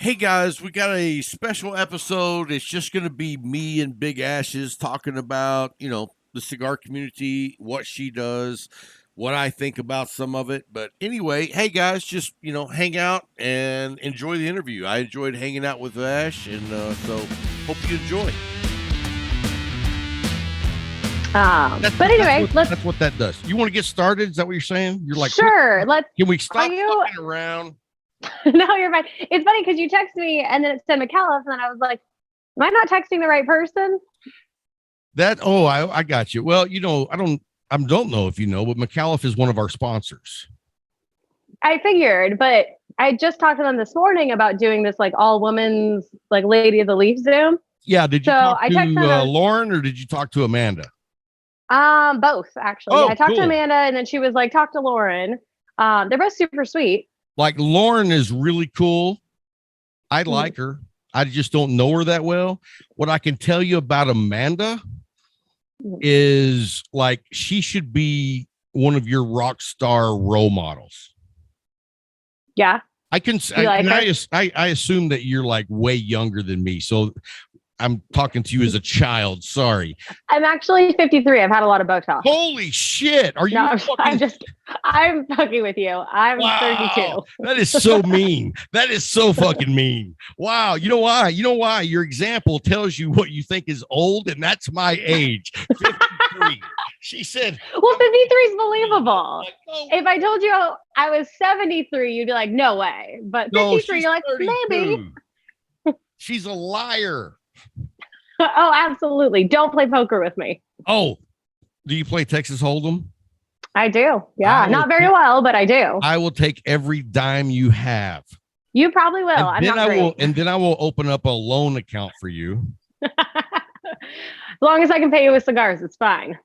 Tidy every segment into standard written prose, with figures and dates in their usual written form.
Hey guys, we got a special episode. It's just going to be me and Big Ashes talking about, the cigar community, what she does, what I think about some of it. But anyway, hey guys, just, hang out and enjoy the interview. I enjoyed hanging out with Ash, and so hope you enjoy. But anyway, that's what that does. You want to get started? Is that what you're saying? You're like, sure. Can we stop fucking around? No, you're fine. It's funny because you texted me and then it said McAuliffe, and then I was like, am I not texting the right person? I got you. Well, I don't know if you know, but McAuliffe is one of our sponsors. I figured, but I just talked to them this morning about doing this like all women's like Lady of the Leaf Zoom. Yeah. Did you talk to Lauren or did you talk to Amanda? Both actually. Oh, I talked cool. to Amanda, and then she was like, talk to Lauren. They're both super sweet. Like Lauren is really cool. I like her. I just don't know her that well. What I can tell you about Amanda is like she should be one of your rock star role models. Yeah. I assume that you're like way younger than me. So I'm talking to you as a child. Sorry. I'm actually 53. I've had a lot of Botox. Holy shit. Are you? No, I'm fucking with you. I'm 32. That is so mean. That is so fucking mean. Wow. You know why? Your example tells you what you think is old, and that's my age. 53. She said, well, 53 is believable. Like, oh. If I told you I was 73, you'd be like, no way. But 53, you're like, 32. Maybe. She's a liar. Oh, absolutely. Don't play poker with me. Oh, do you play Texas Hold'em? I do. Yeah. Not very well, but I do. I will take every dime you have. You probably will. And then I will open up a loan account for you. As long as I can pay you with cigars, it's fine.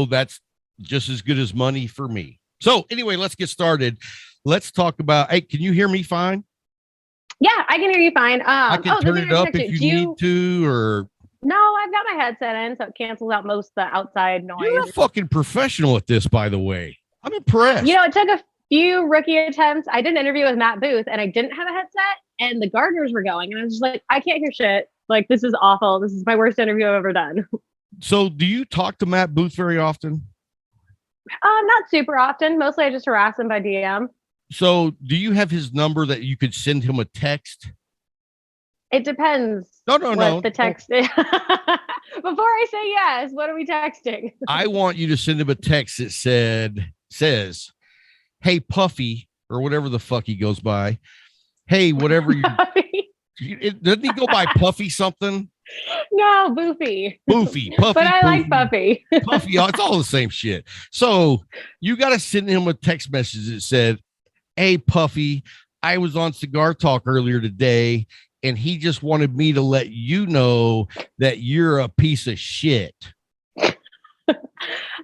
That's just as good as money for me. So anyway, let's get started. Let's talk about, hey, can you hear me fine? Yeah, I can hear you fine. I can turn it up if you need to, or... No, I've got my headset in, so it cancels out most of the outside noise. You're a fucking professional at this, by the way. I'm impressed. It took a few rookie attempts. I did an interview with Matt Booth, and I didn't have a headset, and the gardeners were going, and I was just like, I can't hear shit. Like, this is awful. This is my worst interview I've ever done. So do you talk to Matt Booth very often? Not super often. Mostly I just harass him by DM. So do you have his number that you could send him a text? It depends. No. The text is. Before I say yes, what are we texting? I want you to send him a text that says, hey, Puffy, or whatever the fuck he goes by. Hey, whatever you... Doesn't he go by Puffy something? No, Boofy. Puffy. But I like Puffy. Puffy, it's all the same shit. So you got to send him a text message that said, hey, Puffy, I was on Cigar Talk earlier today, and he just wanted me to let you know that you're a piece of shit.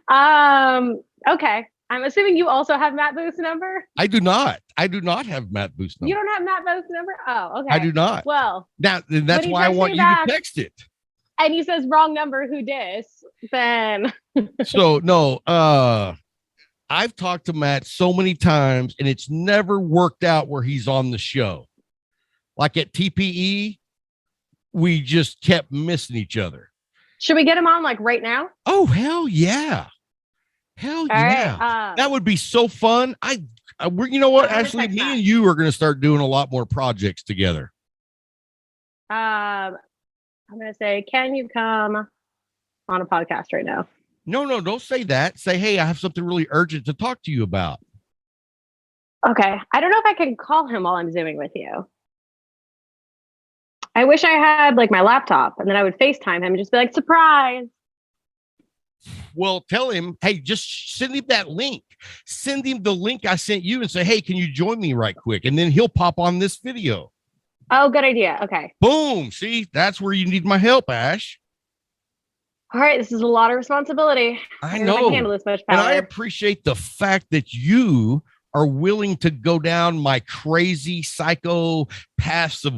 Okay. I'm assuming you also have Matt Booth's number? I do not have Matt Booth's number. You don't have Matt Booth's number? Oh, okay. I do not. Well, now that's why I want you to text it. And he says wrong number, who dis? Then so no, I've talked to Matt so many times, and it's never worked out where he's on the show. Like at TPE, we just kept missing each other. Should we get him on like right now? Oh, hell yeah. Hell yeah. Right, that would be so fun. You know what? Actually, me and you are going to start doing a lot more projects together. I'm going to say, can you come on a podcast right now? No, don't say that. Say, hey, I have something really urgent to talk to you about. Okay. I don't know if I can call him while I'm Zooming with you. I wish I had like my laptop, and then I would FaceTime him and just be like, surprise. Well, tell him, hey, just send him that link. Send him the link I sent you and say, hey, can you join me right quick? And then he'll pop on this video. Oh, good idea. Okay. Boom. See, that's where you need my help, Ash. All right. This is a lot of responsibility. I know. I handle this much power. And I appreciate the fact that you are willing to go down my crazy psycho paths of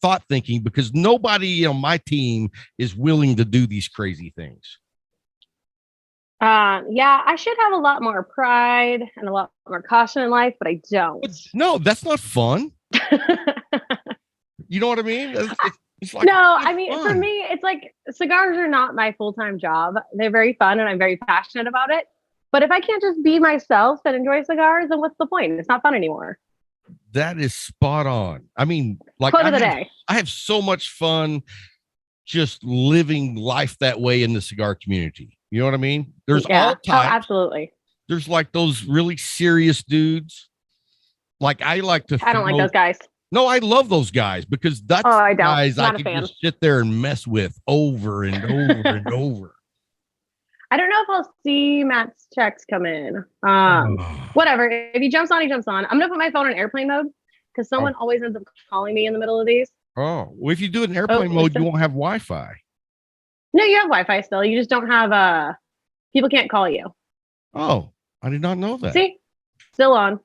thought thinking, because nobody on my team is willing to do these crazy things. Yeah, I should have a lot more pride and a lot more caution in life, but I don't. No, that's not fun. You know what I mean? It's like, No, it's I mean, for fun. me, it's like cigars are not my full-time job. They're very fun and I'm very passionate about it. But if I can't just be myself and enjoy cigars, then what's the point? It's not fun anymore. That is spot on. I mean, like Quote of the day. I have so much fun just living life that way in the cigar community. You know what I mean? There's all Oh, types. absolutely. There's like those really serious dudes. Like I like to. I don't like those guys. No, I love those guys because that's I don't. guys Not I a can fan. just sit there and mess with over and over and over. I don't know if I'll see Matt's checks come in. Whatever. If he jumps on, he jumps on. I'm gonna put my phone in airplane mode because someone always ends up calling me in the middle of these. Oh, well, if you do it in airplane mode, you won't have Wi-Fi. No, you have Wi-Fi still. You just don't have people can't call you. Oh, I did not know that. See? Still on.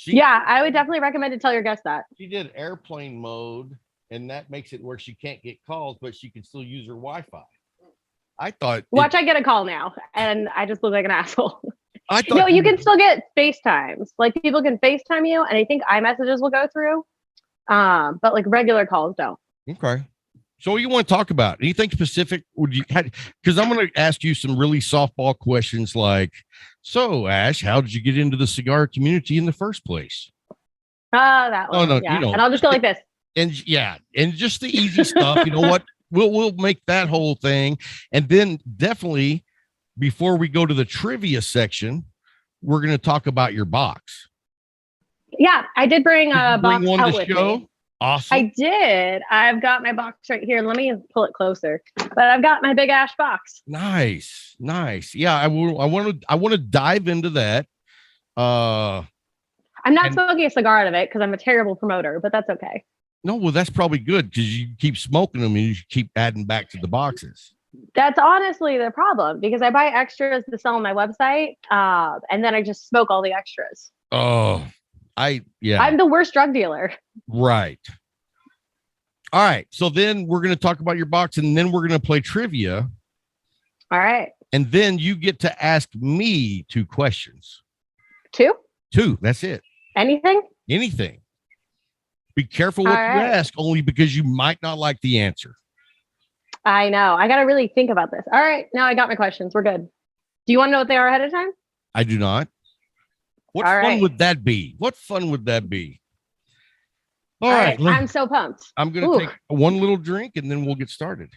Yeah, I would definitely recommend to tell your guests that. She did airplane mode, and that makes it where she can't get calls, but she can still use her Wi-Fi. I thought. Watch, I get a call now, and I just look like an asshole. I thought. No, you can still get FaceTimes. Like people can FaceTime you, and I think iMessages will go through. But like regular calls don't. Okay. So what you want to talk about? Anything specific? Would you? Because I'm going to ask you some really softball questions, like, so Ash, how did you get into the cigar community in the first place? That one. Oh no, yeah. you know, and I'll just go like this. And and just the easy stuff. You know what? We'll make that whole thing, and then definitely before we go to the trivia section, we're going to talk about your box. Yeah, I did bring a box one out to with show. me. Awesome. I did. I've got my box right here. Let me pull it closer. But I've got my big Ash box. Nice. Yeah, I want to dive into that. I'm not smoking a cigar out of it because I'm a terrible promoter, but that's okay. No, well, that's probably good because you keep smoking them and you keep adding back to the boxes. That's honestly the problem because I buy extras to sell on my website, and then I just smoke all the extras. Oh, I'm the worst drug dealer. Right. All right. So then we're going to talk about your box and then we're going to play trivia. All right. And then you get to ask me 2 questions. 2? 2. That's it. Anything? Be careful what you ask, only because you might not like the answer. I know. I got to really think about this. All right. Now I got my questions. We're good. Do you want to know what they are ahead of time? I do not. What fun would that be? All right. I'm so pumped. I'm going to take one little drink and then we'll get started.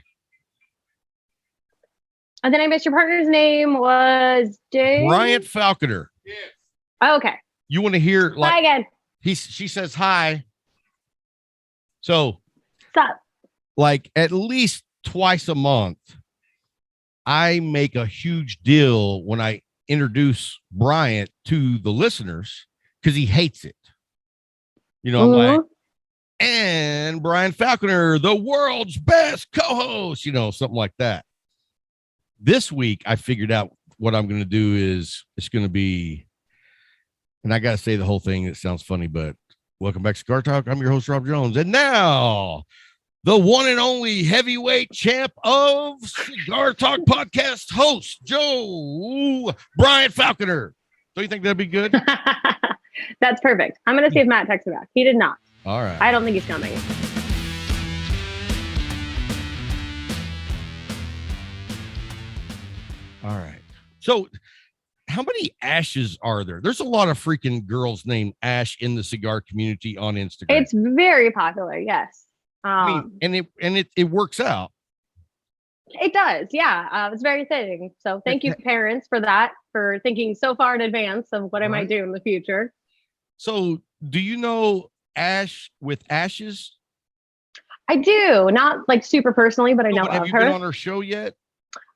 And then I missed your partner's name was Dave? Bryant Falconer. Yes. Oh, okay. You want to hear hi again. She says hi. So what's up? Like at least twice a month, I make a huge deal when I introduce Bryant to the listeners because he hates it. You know, I'm like, and Brian Falconer, the world's best co-host, you know, something like that. This week, I figured out what I'm going to do is it's going to be, and I got to say the whole thing. It sounds funny, but welcome back to Cigar Talk. I'm your host, Rob Jones. And now the one and only heavyweight champ of Cigar Talk podcast host, Brian Falconer. Don't you think that'd be good? That's perfect. I'm going to see if Matt texts me back. He did not. All right. I don't think he's coming. All right. So how many Ashes are there? There's a lot of freaking girls named Ash in the cigar community on Instagram. It's very popular. Yes. I mean, and it works out. It does. Yeah. It's very fitting. So thank you, parents, for that, for thinking so far in advance of what I might do in the future. So do you know Ash with Ashes? I do. Not like super personally, but I know of her. Have you been on her show yet?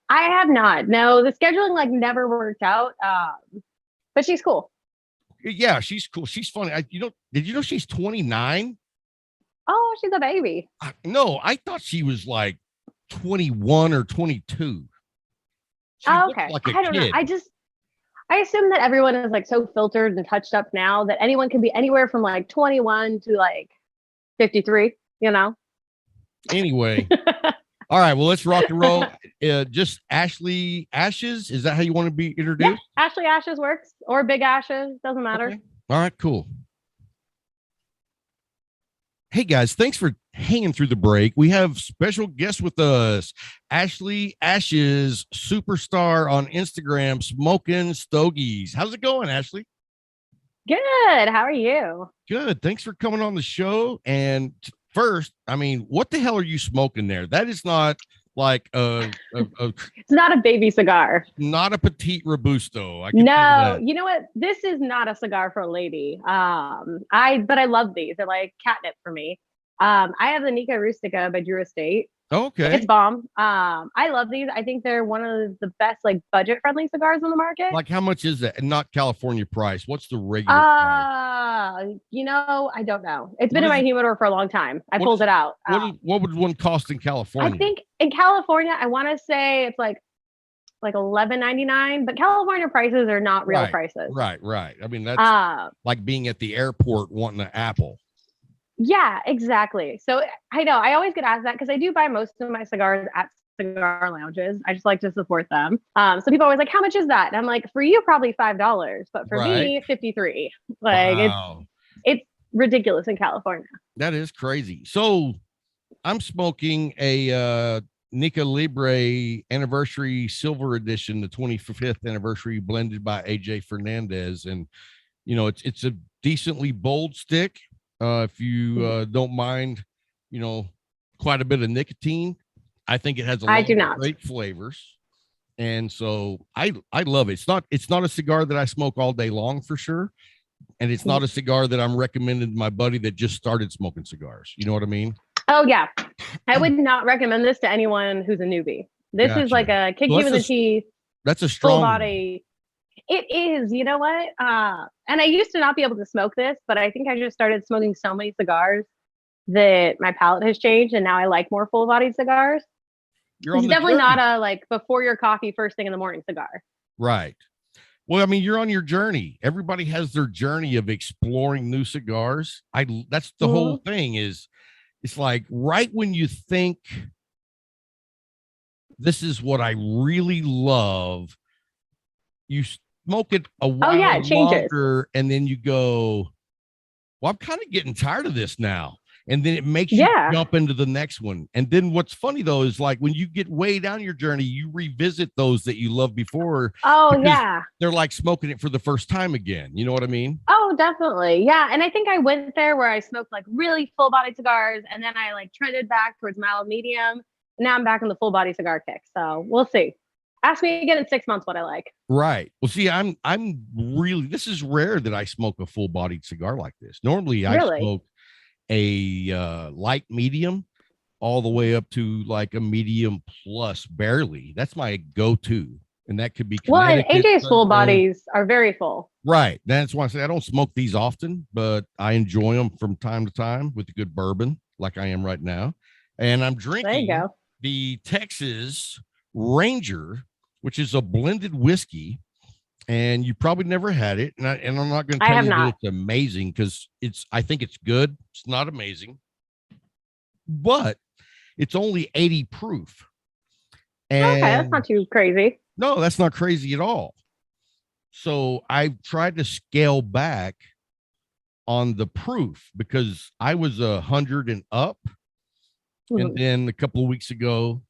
I have not. No, the scheduling like never worked out. But she's cool. Yeah, she's cool. She's funny. Did you know she's 29? Oh, she's a baby. No, I thought she was like 21 or 22. Okay. Like I don't know. I assume that everyone is like so filtered and touched up now that anyone can be anywhere from like 21 to like 53, you know? Anyway. All right. Well, let's rock and roll. Just Ashley Ashes. Is that how you want to be introduced? Yeah, Ashley Ashes works, or Big Ashes. Doesn't matter. Okay. All right, cool. Hey guys, thanks for hanging through the break. We have special guests with us. Ashley Ashes, superstar on Instagram, Smoking Stogies. How's it going, Ashley? Good. How are you? Good. Thanks for coming on the show. And first, I mean, what the hell are you smoking there? That is not like It's not a baby cigar. not a petite robusto. I can No, you know what? This is not a cigar for a lady. But I love these. They're like catnip for me. I have the Nica Rustica by Drew Estate. Okay. It's bomb. I love these. I think they're one of the best like budget friendly cigars on the market. Like how much is that? And not California price. What's the regular price? I don't know. It's been in my humidor for a long time. I pulled it out. What would one cost in California? I think in California, I want to say it's like $11.99, but California prices are not real prices. Right. I mean, that's like being at the airport wanting an apple. Yeah, exactly. So I know I always get asked that because I do buy most of my cigars at cigar lounges. I just like to support them. So people are always like, how much is that? And I'm like, for you, probably $5, but for me, $53. Like wow. it's ridiculous in California. That is crazy. So I'm smoking a Nica Libre anniversary silver edition, the 25th anniversary, blended by AJ Fernandez. And you know, it's a decently bold stick. If you don't mind, you know, quite a bit of nicotine, I think it has a lot of great flavors. And so I love it. It's not a cigar that I smoke all day long for sure. And it's not a cigar that I'm recommending to my buddy that just started smoking cigars. You know what I mean? Oh yeah. I would not recommend this to anyone who's a newbie. This is like a kick you in the teeth. That's a strong full body. It is, you know what? And I used to not be able to smoke this, but I think I just started smoking so many cigars that my palate has changed, and now I like more full-bodied cigars. It's definitely not a like before your coffee first thing in the morning cigar. Right. Well, I mean, you're on your journey. Everybody has their journey of exploring new cigars. That's the whole thing is it's like right when you think this is what I really love, you smoke it a while longer, and then you go, well, I'm kind of getting tired of this now. And then it makes you jump into the next one. And then what's funny though is like when you get way down your journey, you revisit those that you loved before. Oh yeah. They're like smoking it for the first time again. You know what I mean? Oh, definitely. Yeah. And I think I went there where I smoked like really full body cigars, and then I like trended back towards mild medium. Now I'm back on the full body cigar kick. So we'll see. Ask me again in 6 months what I like. Right. Well, see, I'm really, this is rare that I smoke a full bodied cigar like this. Normally I smoke a light medium all the way up to like a medium plus barely. That's my go-to. And that could be and AJ's full bodies are very full. Right. That's why I say I don't smoke these often, but I enjoy them from time to time with a good bourbon like I am right now. And I'm drinking the Texas Ranger, which is a blended whiskey, and you probably never had it. And I'm not going to tell you that it's amazing because I think it's good. It's not amazing, but it's only 80 proof. And that's not too crazy. No, that's not crazy at all. So I've tried to scale back on the proof because I was 100 and up. And then a couple of weeks ago,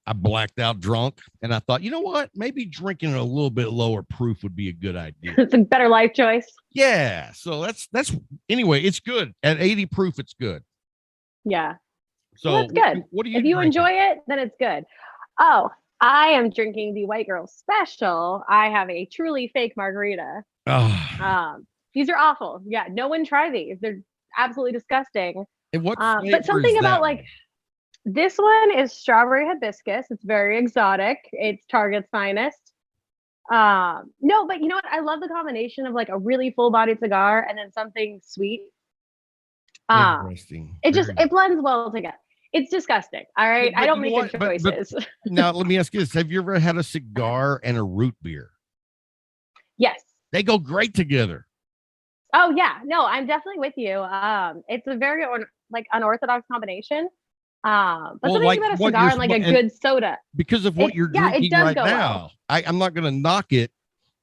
I blacked out drunk, and I thought, you know what? Maybe drinking a little bit lower proof would be a good idea. It's a better life choice. Yeah. So that's anyway, it's good. At 80 proof, it's good. Yeah. So that's good. What do you If you enjoy it, then it's good. Oh, I am drinking the White Girl Special. I have a truly fake margarita. These are awful. Yeah, no one try these. They're absolutely disgusting. And what but something about like this one is strawberry hibiscus. It's very exotic. It's Target's finest. No, but you know what? I love the combination of like a really full-bodied cigar and then something sweet. Interesting. It blends well together. It's disgusting. All right. I don't make good choices. But now let me ask you this. Have you ever had a cigar and a root beer? Yes. They go great together. Oh yeah. No, I'm definitely with you. It's a very unorthodox combination. But something about a cigar and like a good soda. Because of what you're drinking right now. Well. I'm not going to knock it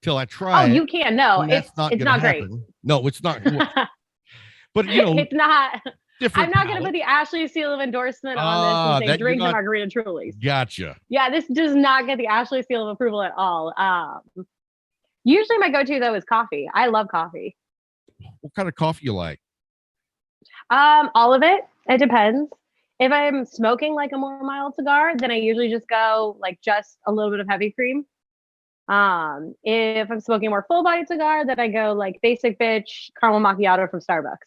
till I try it. Oh, you can. No, it's not great. No, it's not. But you know, it's not. different. I'm not going to palate. put the Ashley seal of endorsement on this and say that you're drink the not- margarita Trulies. Gotcha. Yeah, this does not get the Ashley seal of approval at all. Usually my go-to though is coffee. I love coffee. What kind of coffee you like? All of it. It depends. If I'm smoking like a more mild cigar, then I usually just go like just a little bit of heavy cream. If I'm smoking a more full-bodied cigar, then I go like basic bitch caramel macchiato from Starbucks.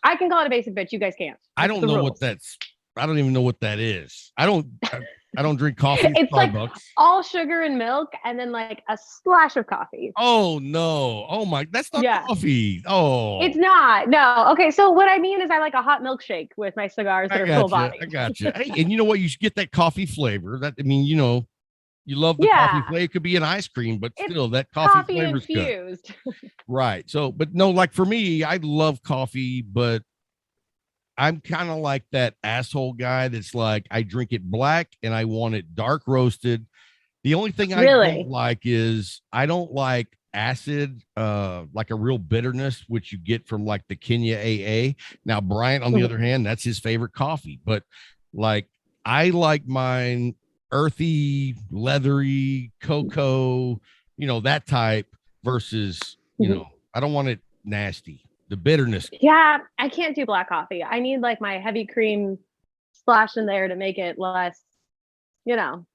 I can call it a basic bitch. You guys can't. I That's don't the know rules. what that's. I don't even know what that is. I don't drink coffee at It's like Starbucks. all sugar and milk, and then like a splash of coffee. Oh no. Oh my, that's not Yeah. coffee. Oh, It's not. No. Okay. So what I mean is I like a hot milkshake with my cigars that I are got full you. body. I got you. Hey, and you know what? You should get that coffee flavor. That I mean, you love the coffee Yeah. flavor. It could be an ice cream, but It's still, that coffee Coffee flavor's good. infused. Right. So, but no, like for me, I love coffee, but I'm kind of like that asshole guy that's like, I drink it black and I want it dark roasted. The only thing I Really? don't like is I don't like acid, like a real bitterness, which you get from like the Kenya AA. Now, Bryant, on the other hand, that's his favorite coffee, but like I like mine earthy, leathery, cocoa, that type versus, I don't want it nasty. The bitterness. Yeah, I can't do black coffee. I need like my heavy cream splash in there to make it less, I don't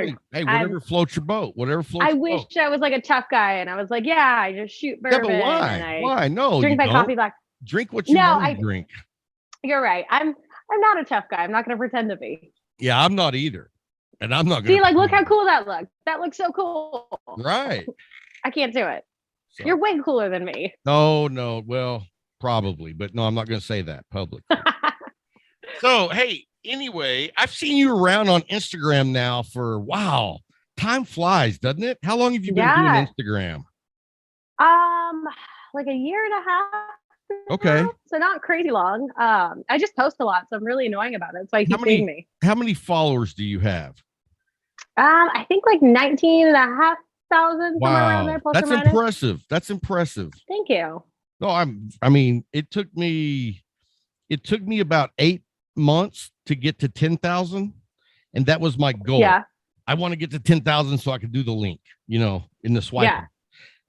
know. Hey, whatever floats your boat. Whatever floats I your wish boat. I was like a tough guy and I was like, yeah, I just shoot Yeah, bourbon. but why? And I Why? No, drink you my don't. coffee black. Drink what you No, want to drink. You're right. I'm not a tough guy. I'm not going to pretend to be. Yeah, I'm not either. And I'm not going to. See, like, look how cool that looks. That looks so cool. Right. I can't do it. So, You're way cooler than me. no. Well, probably, but no, I'm not going to say that publicly. So, hey, anyway, I've seen you around on Instagram now for, wow, time flies, doesn't it? How long have you been doing Instagram? Like a year and a half. Okay. Now, so not crazy long. I just post a lot, so I'm really annoying about it. So I keep seeing me. How many followers do you have? I think like 19,500, somewhere around there, plus That's or minus. impressive. That's impressive. Thank you. No, I mean, it took me about 8 months to get to 10,000. And that was my goal. Yeah. I want to get to 10,000 so I could do the link, in the swipe. Yeah.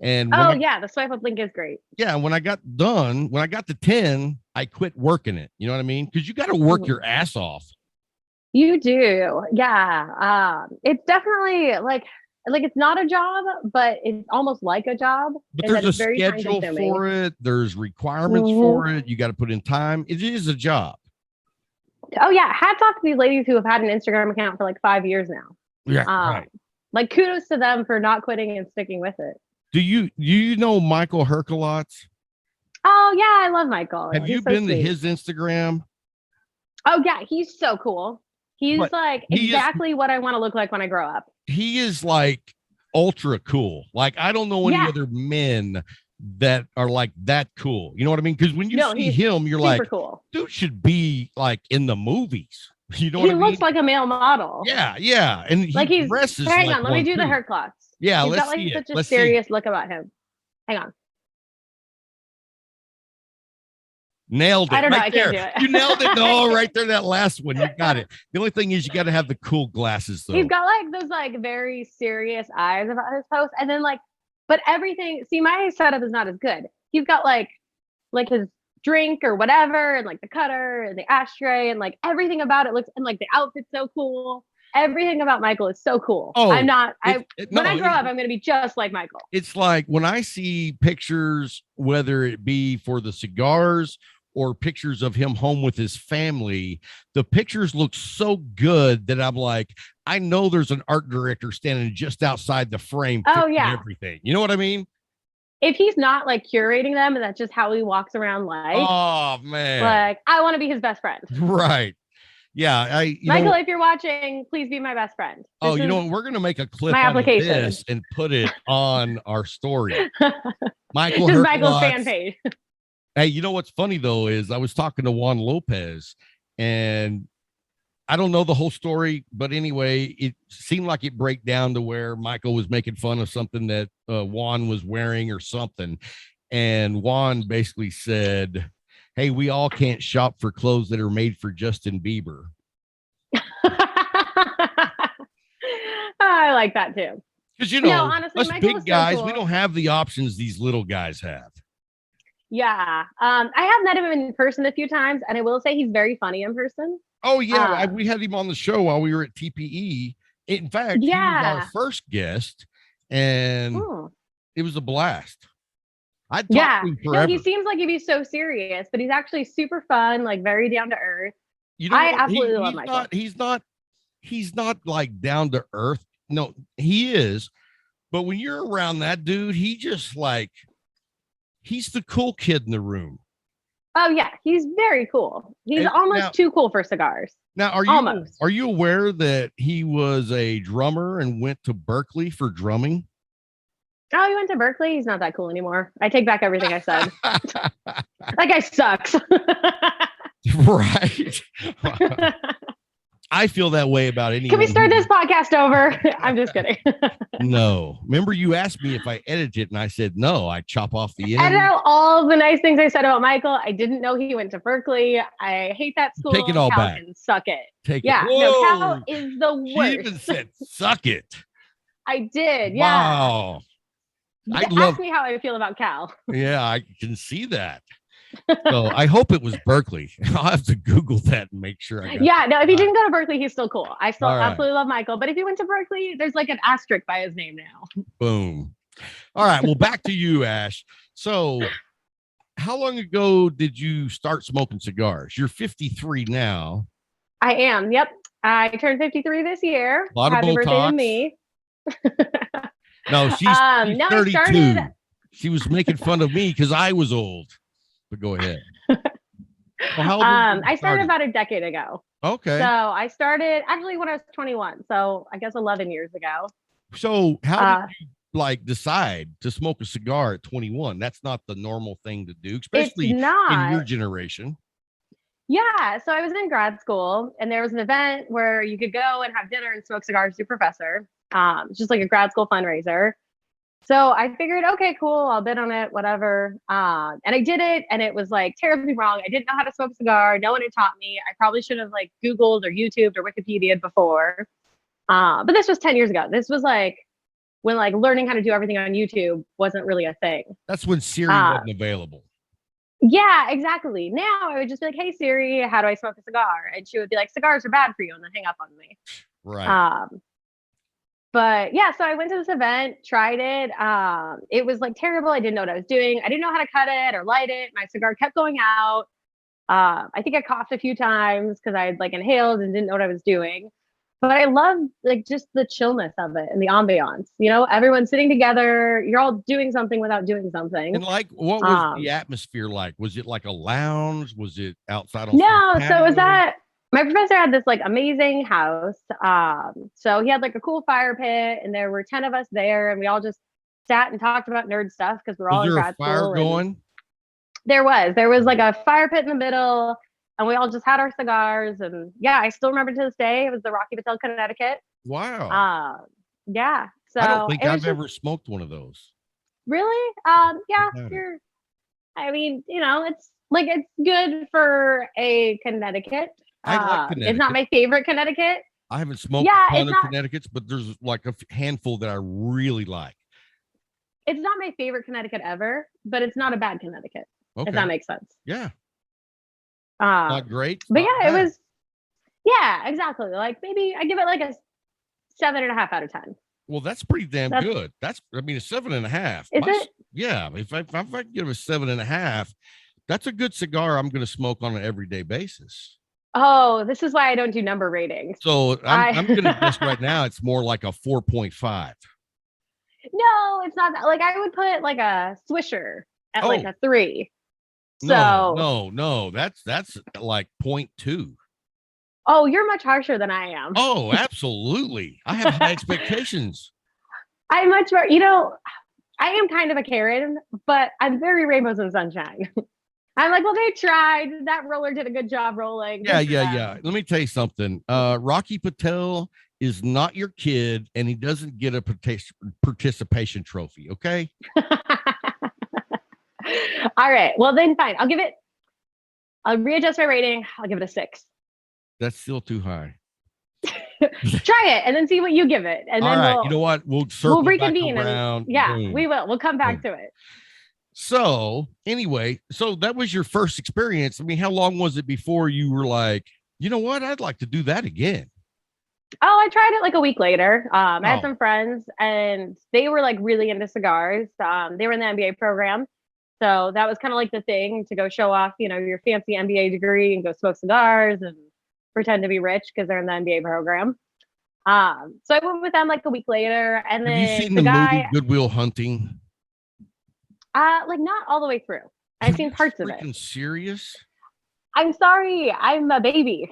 And the swipe up link is great. Yeah. When I got to 10, I quit working it. You know what I mean? Because you got to work your ass off. You do. Yeah. It's definitely like it's not a job, but it's almost like a job. But there's a schedule for it. There's requirements for it. You got to put in time. It is a job. Oh yeah. Hats off to these ladies who have had an Instagram account for like 5 years now. Yeah. Right. Like kudos to them for not quitting and sticking with it. Do you know Michael Herkulotz? Oh yeah, I love Michael. Have you been to his Instagram? Oh yeah, he's so cool. He's like exactly what I want to look like when I grow up. He is like ultra cool. Like I don't know any other men that are like that cool. You know what I mean? Because when you see him, you're like, cool. Dude should be like in the movies. You know what I mean? He looks like a male model. Yeah. And he he's dresses hang like on, let me do the hair cloths. Yeah, he's let's got like see such it. a serious look about him. Hang on. Nailed it. I don't know. Right I there. can't do it. You nailed it. No, right there. That last one. You got it. The only thing is you got to have the cool glasses though. He's got like those like very serious eyes about his post. And then but everything, see, my setup is not as good. He's got like his drink or whatever, and like the cutter and the ashtray, and like everything about it looks, and like the outfit's so cool. Everything about Michael is so cool. Oh, when I grow up, I'm going to be just like Michael. It's like when I see pictures, whether it be for the cigars or pictures of him home with his family, the pictures look so good that I'm like, I know there's an art director standing just outside the frame. Oh yeah. Everything. You know what I mean? If he's not like curating them and that's just how he walks around life. Oh man. Like I want to be his best friend. Right. Yeah. Michael, if you're watching, please be my best friend. We're going to make a clip out of this and put it on our story. Michael, just Michael's fan page. Hey, you know what's funny though is I was talking to Juan Lopez, and I don't know the whole story, but anyway, it seemed like it break down to where Michael was making fun of something that Juan was wearing or something, and Juan basically said, hey, we all can't shop for clothes that are made for Justin Bieber. I like that too. Because, you No, know, honestly, us Michael big was so guys, cool. we don't have the options these little guys have. Yeah. I have met him in person a few times, and I will say he's very funny in person. Oh, yeah. We had him on the show while we were at TPE. In fact, he was our first guest, and it was a blast. I'd talk to him forever. No, he seems like he'd be so serious, but he's actually super fun, like very down to earth. You know, I absolutely love Michael. He's not like down to earth. No, he is. But when you're around that dude, he just like, he's the cool kid in the room. Oh yeah, he's very cool. He's almost too cool for cigars. Now, are you aware that he was a drummer and went to Berkeley for drumming? Oh, he went to Berkeley? He's not that cool anymore. I take back everything I said. That guy sucks. Right. I feel that way about anyone. Can we start this podcast over? I'm just kidding. No. Remember, you asked me if I edit it, and I said no. I chop off the end. Edit out all the nice things I said about Michael. I didn't know he went to Berkeley. I hate that school. Take it all Cal back. Can suck it. Take yeah. it. No, Cal is the worst. She even said, "Suck it." I did. Yeah. Wow. Ask me how I feel about Cal. Yeah, I can see that. So I hope it was Berkeley. I'll have to Google that and make sure. If he didn't go to Berkeley, he's still cool. I still absolutely love Michael. But if he went to Berkeley, there's like an asterisk by his name now. Boom. All right. Well, back to you, Ash. So how long ago did you start smoking cigars? You're 53 now. I am. Yep. I turned 53 this year. A lot of Happy Botox. birthday to me. No, she's 32. She was making fun of me because I was old. But go ahead. Well, how old I started about a decade ago. Okay. So I started actually when I was 21. So I guess 11 years ago. So how did you decide to smoke a cigar at 21? That's not the normal thing to do, especially in your generation. Yeah. So I was in grad school, and there was an event where you could go and have dinner and smoke cigars with your professor. It's just like a grad school fundraiser. So I figured, okay, cool, I'll bid on it, whatever. And I did it, and it was like terribly wrong. I didn't know how to smoke a cigar. No one had taught me. I probably should have like Googled or YouTubed or Wikipedia'd before. But this was 10 years ago. This was like when like learning how to do everything on YouTube wasn't really a thing. That's when Siri wasn't available. Yeah, exactly. Now I would just be like, hey Siri, how do I smoke a cigar? And she would be like, cigars are bad for you, and then hang up on me. Right. But yeah, so I went to this event, tried it. It was like terrible. I didn't know what I was doing. I didn't know how to cut it or light it. My cigar kept going out. I think I coughed a few times because I had like inhaled and didn't know what I was doing. But I loved like just the chillness of it and the ambiance. You know, everyone's sitting together. You're all doing something without doing something. And like, what was the atmosphere like? Was it like a lounge? Was it outside on? No, so it was that. My professor had this like amazing house. So he had like a cool fire pit, and there were 10 of us there, and we all just sat and talked about nerd stuff because we're all in grad school. Was there a fire going? There was like a fire pit in the middle, and we all just had our cigars. And yeah, I still remember to this day, it was the Rocky Patel, Connecticut. Wow. Yeah. So I don't think I've ever smoked one of those. Really? Yeah. I mean, you know, it's good for a Connecticut. I like Connecticut. It's not my favorite Connecticut. I haven't smoked a ton of Connecticut's, but there's like a handful that I really like. It's not my favorite Connecticut ever, but it's not a bad Connecticut. Okay. If that makes sense. Yeah. Not great. But yeah, it was. Yeah, exactly. Like maybe I give it like a 7.5 out of 10. Well, that's pretty damn good. A 7.5. Is it? Yeah. If I give a 7.5, that's a good cigar I'm going to smoke on an everyday basis. Oh, this is why I don't do number ratings. So I'm going to guess right now it's more like a 4.5. No, it's not that. Like I would put like a Swisher at like a 3. So no, that's like 0.2. Oh, you're much harsher than I am. Oh, absolutely. I have high expectations. I'm much more, you know, I am kind of a Karen, but I'm very rainbows and sunshine. I'm like, well, they tried. That roller did a good job rolling. Yeah. Let me tell you something. Rocky Patel is not your kid, and he doesn't get a participation trophy. Okay. All right. Well, then fine. I'll give it I'll readjust my rating. I'll give it a 6. That's still too high. Try it and then see what you give it. And All then right. You know what? We'll circle back reconvene around. yeah, Boom. we will. We'll come back Boom. to it. So anyway, so that was your first experience. I mean, how long was it before you were like, you know what? I'd like to do that again. Oh, I tried it like a week later. I had Oh. some friends and they were like really into cigars. They were in the MBA program. So that was kind of like the thing to go show off, you know, your fancy MBA degree and go smoke cigars and pretend to be rich because they're in the MBA program. So I went with them like a week later, and Have then you seen the movie Good Will Hunting? Like not all the way through. I've seen parts of it. Freaking serious? I'm sorry, I'm a baby.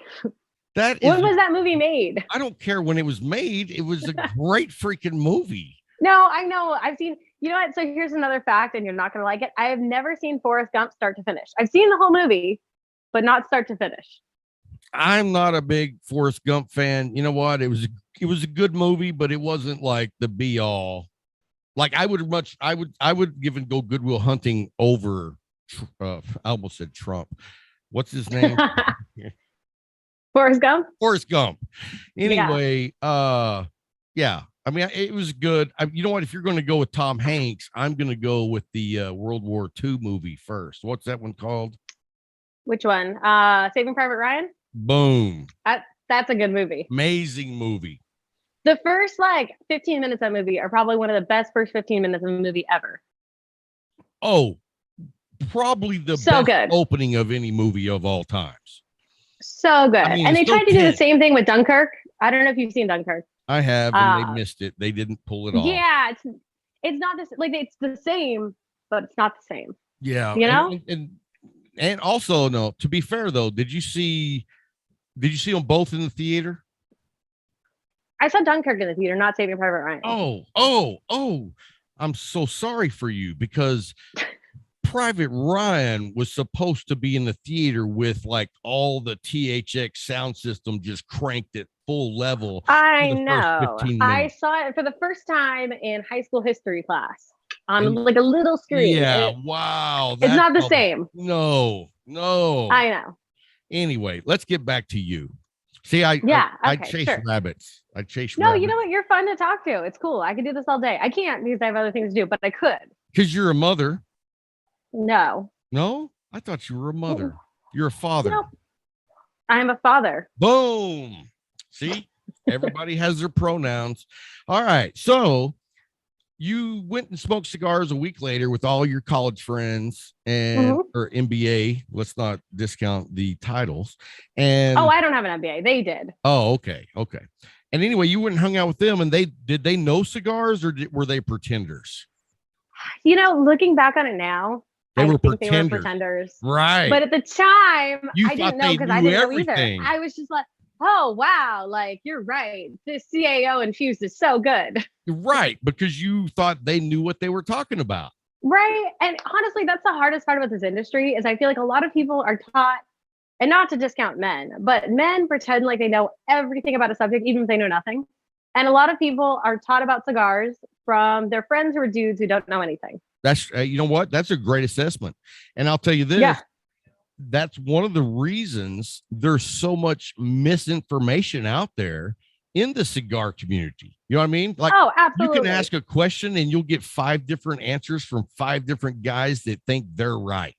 That is When was that movie made? I don't care when it was made. It was a great freaking movie. No, I know. I've seen, you know what? So here's another fact, and you're not going to like it. I have never seen Forrest Gump start to finish. I've seen the whole movie, but not start to finish. I'm not a big Forrest Gump fan. You know what? It was a good movie, but it wasn't like the be all. Like I would give and go Good Will Hunting over. I almost said Trump. What's his name? Forrest Gump. Forrest Gump. Anyway, yeah. I mean, it was good. You know what? If you're going to go with Tom Hanks, I'm going to go with the World War II movie first. What's that one called? Which one? Saving Private Ryan. Boom. That's a good movie. Amazing movie. The first like 15 minutes of the movie are probably one of the best first 15 minutes of a movie ever. Oh, probably the so best good. Opening of any movie of all times. So good. I mean, and they tried to do the same thing with Dunkirk. I don't know if you've seen Dunkirk. I have, and they missed it. They didn't pull it off. Yeah, it's not this like it's the same, but it's not the same. Yeah, you know. And also, no. To be fair, though, did you see them both in the theater? I saw Dunkirk in the theater, not Saving Private Ryan. Oh! I'm so sorry for you because Private Ryan was supposed to be in the theater with like all the THX sound system just cranked at full level. I know. I saw it for the first time in high school history class on like a little screen. Yeah, wow. It's not the same. No. I know. Anyway, let's get back to you. See, I chase rabbits. I chase No, rabbits. you know what? You're fun to talk to. It's cool. I could do this all day. I can't because I have other things to do, but I could. Because you're a mother. No. No? I thought you were a mother. You're a father. Nope. I'm a father. Boom. See? Everybody has their pronouns. All right. So you went and smoked cigars a week later with all your college friends and or MBA. Let's not discount the titles. And I don't have an MBA. They did. Oh, okay. And anyway, you went and hung out with them, and did they know cigars or were they pretenders? You know, looking back on it now, they were pretenders. Right. But at the time, I didn't know because I didn't know either. I was just like, oh, wow. Like, you're right. This CAO infused is so good. Right. Because you thought they knew what they were talking about. Right. And honestly, that's the hardest part about this industry is I feel like a lot of people are taught, and not to discount men, but men pretend like they know everything about a subject, even if they know nothing. And a lot of people are taught about cigars from their friends who are dudes who don't know anything. That's, you know what? That's a great assessment. And I'll tell you this. Yeah. That's one of the reasons there's so much misinformation out there in the cigar community. You know what I mean? Like, oh, absolutely. You can ask a question and you'll get 5 different answers from 5 different guys that think they're right.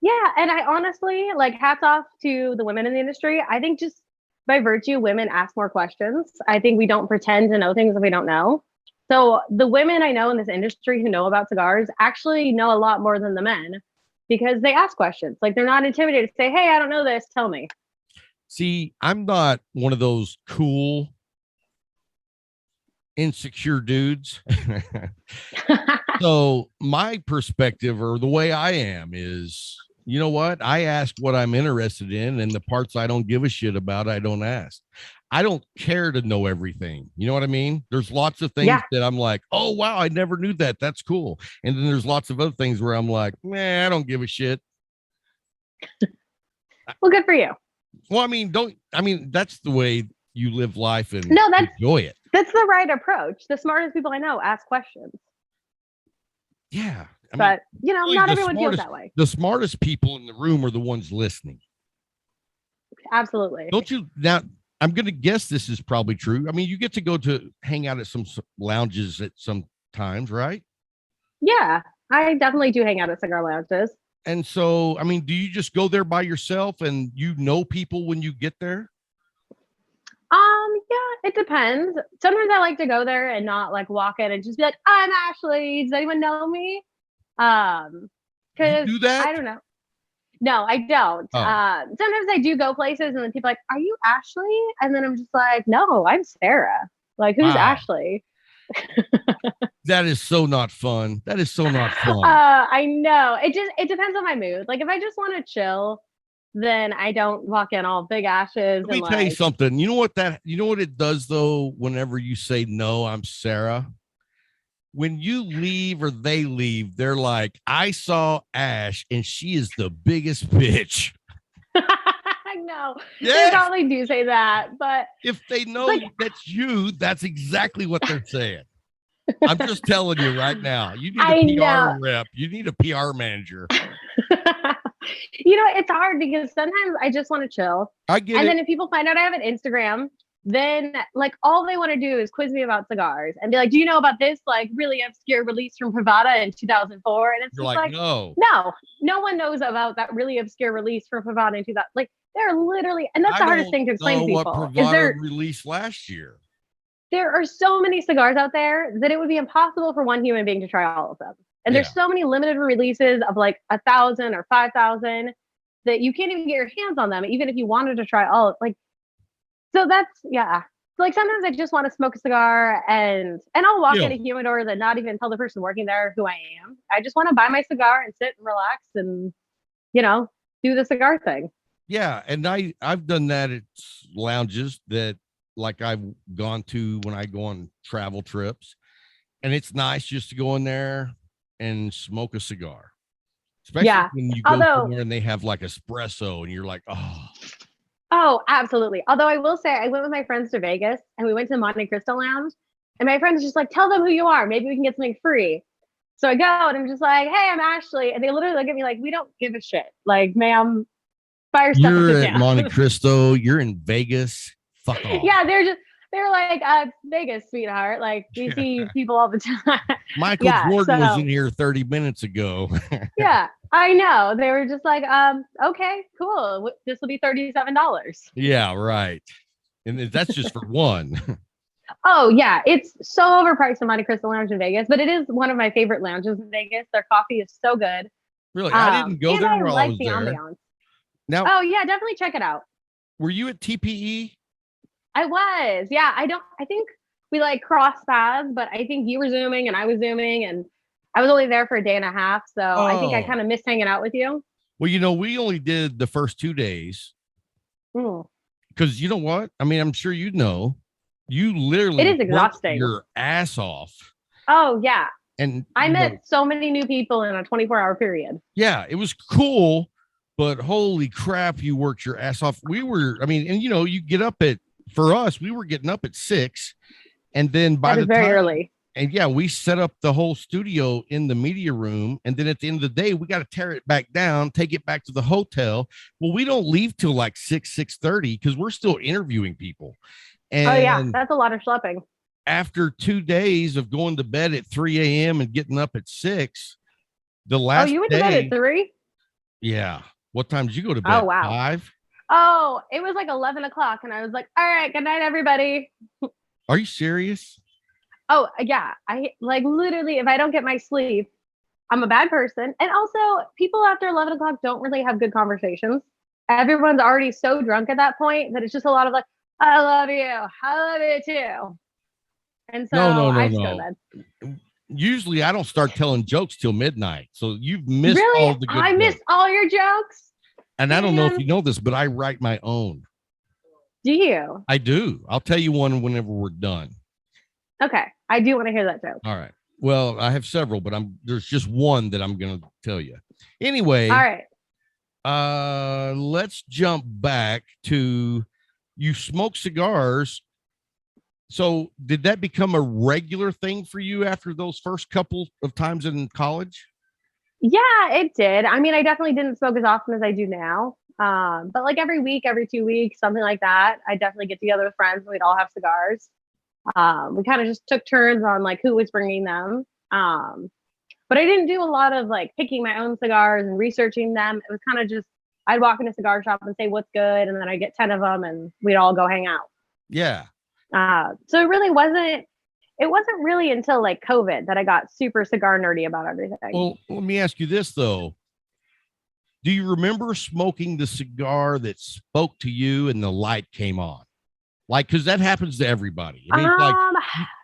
Yeah. And I honestly, like, hats off to the women in the industry. I think just by virtue, women ask more questions. I think we don't pretend to know things that we don't know. So the women I know in this industry who know about cigars actually know a lot more than the men because they ask questions. Like, they're not intimidated to say, hey, I don't know this. Tell me. See, I'm not one of those cool, insecure dudes. So my perspective, or the way I am, is, you know what? I ask what I'm interested in, and the parts I don't give a shit about, I don't ask. I don't care to know everything. You know what I mean? There's lots of things that I'm like, oh, wow, I never knew that. That's cool. And then there's lots of other things where I'm like, man, I don't give a shit. Well, good for you. Well, that's the way you live life and enjoy it. That's the right approach. The smartest people I know ask questions. Yeah. but really not everyone feels that way. The smartest people in the room are the ones listening. Absolutely. Don't you? Now, I'm going to guess this is probably true. I mean, you get to go to hang out at some lounges at some times, right? Yeah, I definitely do hang out at cigar lounges. And so, I mean, do you just go there by yourself and you know people when you get there? Yeah, it depends. Sometimes I like to go there and not like walk in and just be like, I'm Ashley. Does anyone know me? You Because do that? I don't know. No, I don't. Oh. Sometimes I do go places and then people are like, are you Ashley? And then I'm just like, no, I'm Sarah. Like, who's Wow. Ashley? That is so not fun. That is so not fun. I know. It depends on my mood. Like if I just want to chill, then I don't walk in all big ashes. Let me tell you something. You know what it does though, whenever you say no, I'm Sarah. When you leave or they leave, they're like, I saw Ash and she is the biggest bitch. I know. Yes. They probably do say that, but if they know that's you, that's exactly what they're saying. I'm just telling you right now. You need a PR rep. You need a PR manager. It's hard because sometimes I just want to chill. I get and it. then if people find out I have an Instagram, then like all they want to do is quiz me about cigars and be like, do you know about this like really obscure release from Privada in 2004? And it's You're just like, no one knows about that really obscure release from Privada in 2000. Like they're literally, and that's the hardest thing to explain to people. What Privada released last year? There are so many cigars out there that it would be impossible for one human being to try all of them. And there's so many limited releases of like 1,000 or 5,000 that you can't even get your hands on them, even if you wanted to try all. Like, so that's like sometimes I just want to smoke a cigar and I'll walk in a humidor and not even tell the person working there who I am. I just want to buy my cigar and sit and relax and do the cigar thing. Yeah, and I've done that at lounges that like I've gone to when I go on travel trips, and it's nice just to go in there and smoke a cigar, especially when you go somewhere and they have like espresso and you're like, oh, absolutely. Although I will say I went with my friends to Vegas and we went to the Monte Cristo Lounge, and my friends just like, tell them who you are, maybe we can get something free. So I go and I'm just like, hey, I'm Ashley, and they literally look at me like, we don't give a shit. Like, ma'am, fire stuff. You're at Monte Cristo, you're in Vegas. Fuck off. Yeah, they're like, Vegas, sweetheart. Like, we see people all the time. Michael Jordan was in here 30 minutes ago. Yeah, I know. They were just like, okay, cool. This will be $37. Yeah, right. And that's just for one. Oh, yeah. It's so overpriced in Monte Cristo Lounge in Vegas, but it is one of my favorite lounges in Vegas. Their coffee is so good. Really? I didn't go there while I was there. Ambiance. Now, oh, yeah, definitely check it out. Were you at TPE? I was. Yeah, I think we like crossed paths, but I think you were Zooming and I was Zooming, and I was only there for a day and a half. So I think I kind of missed hanging out with you. Well, we only did the first 2 days. Because you know what? I mean, I'm sure you know. You literally it is exhausting. Your ass off. Oh, yeah. And I met so many new people in a 24-hour period. Yeah, it was cool, but holy crap, you worked your ass off. You get up for us, we were getting up at 6, and then by the very early. And we set up the whole studio in the media room, and then at the end of the day, we got to tear it back down, take it back to the hotel. Well, we don't leave till like 6:30 because we're still interviewing people. And that's a lot of schlepping. After 2 days of going to bed at 3 a.m. and getting up at 6, the last you went to bed at 3? Yeah. What time did you go to bed? Oh, wow. 5? Oh, it was like 11 o'clock, and I was like, all right, good night, everybody. Are you serious? Oh, yeah. I like literally, if I don't get my sleep, I'm a bad person. And also, people after 11 o'clock don't really have good conversations. Everyone's already so drunk at that point that it's just a lot of like, I love you. I love you too. And so I just go to bed. Usually I don't start telling jokes till midnight. So you've missed all the good I missed all your jokes. And I don't know if you know this, but I write my own. Do you? I do. I'll tell you one whenever we're done. Okay. I do want to hear that joke. All right. Well, I have several, but there's just one that I'm going to tell you. Anyway. All right. Let's jump back to you smoke cigars. So did that become a regular thing for you after those first couple of times in college? Yeah, it did. I mean, I definitely didn't smoke as often as I do now. But like every week, every 2 weeks, something like that, I definitely get together with friends and we'd all have cigars. We kind of just took turns on like who was bringing them. But I didn't do a lot of like picking my own cigars and researching them. It was kind of just I'd walk in a cigar shop and say what's good, and then I'd get 10 of them and we'd all go hang out. Yeah. So it wasn't really until like COVID that I got super cigar nerdy about everything. Well, let me ask you this though. Do you remember smoking the cigar that spoke to you and the light came on? Like, because that happens to everybody. I mean, it's like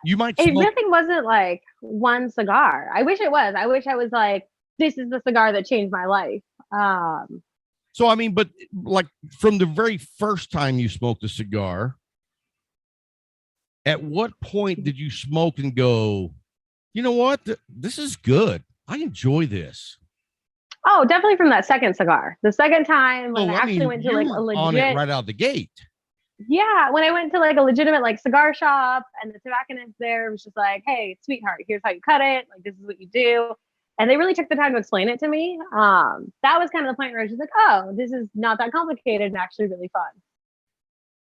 you might it smoke. really wasn't like one cigar. I wish it was. I wish I was like, this is the cigar that changed my life. So, I mean, but like from the very first time you smoked a cigar, at what point did you smoke and go, you know what? This is good. I enjoy this. Oh, definitely from that second cigar. The second time when Oh, I actually went to like a on it legit right out the gate. Yeah, when I went to like a legitimate like cigar shop and the tobacconist there was just like, "Hey, sweetheart, here's how you cut it. Like this is what you do." And they really took the time to explain it to me. That was kind of the point where I was just like, "Oh, this is not that complicated and actually really fun."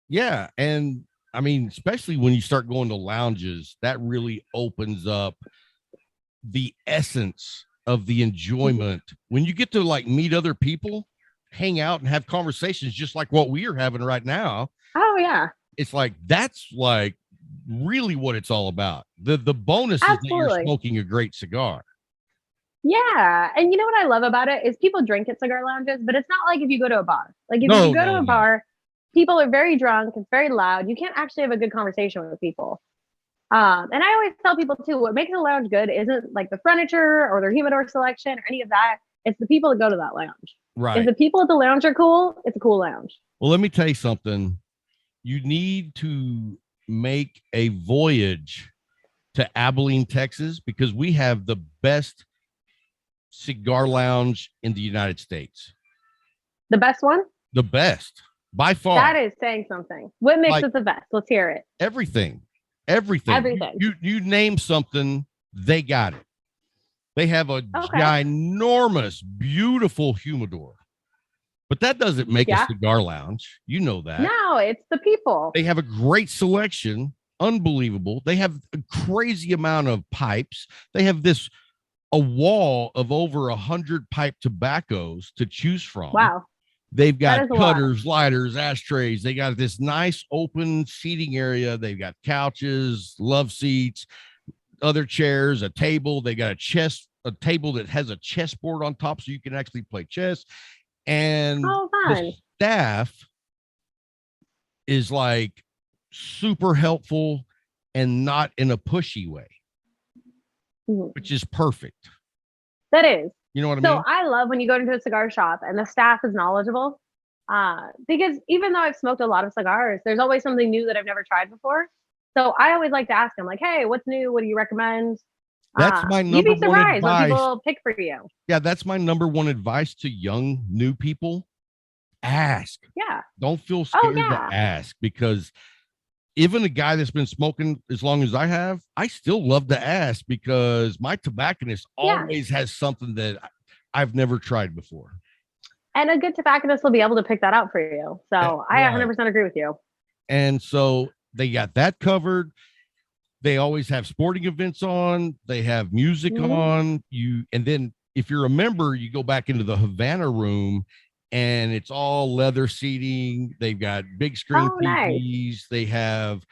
Yeah, and I mean, especially when you start going to lounges, that really opens up the essence of the enjoyment. When you get to like meet other people, hang out and have conversations just like what we are having right now. Oh yeah. It's like that's like really what it's all about. The bonus is that you're Absolutely. smoking a great cigar. Yeah. And you know what I love about it is people drink at cigar lounges, but it's not like if you go to a bar. Like if No, you go to no, a no. bar, people are very drunk, it's very loud. You can't actually have a good conversation with people. And I always tell people too, what makes a lounge good isn't like the furniture or their humidor selection or any of that. It's the people that go to that lounge. If Right. the people at the lounge are cool, it's a cool lounge. Well, let me tell you something. You need to make a voyage to Abilene, Texas, because we have the best cigar lounge in the United States. The best one? The best by far. That is saying something. What makes Like- it the best? Let's hear it. Everything. Everything. You name something, they got it. They have a ginormous, beautiful humidor. But that doesn't make a cigar lounge. You know that. No, it's the people. They have a great selection. Unbelievable. They have a crazy amount of pipes. They have a wall of over 100 pipe tobaccos to choose from. Wow. They've got cutters, lighters, ashtrays. They got this nice open seating area. They've got couches, love seats, other chairs, a table. They got a table that has a chessboard on top so you can actually play chess. And the staff is like super helpful and not in a pushy way, which is perfect. That is. You know what I mean? So I love when you go into a cigar shop and the staff is knowledgeable. Because even though I've smoked a lot of cigars, there's always something new that I've never tried before. So I always like to ask them, like, "Hey, what's new? What do you recommend?" That's my number one advice. You'd be surprised what people pick for you. Yeah, that's my number one advice to young new people. Ask. Yeah. Don't feel scared to ask, because even a guy that's been smoking as long as I have, I still love to ask because my tobacconist always has something that I've never tried before. And a good tobacconist will be able to pick that out for you. So I 100% agree with you. And so they got that covered. They always have sporting events on. They have music on. And then if you're a member, you go back into the Havana room and it's all leather seating. They've got big screen TVs. Nice. They have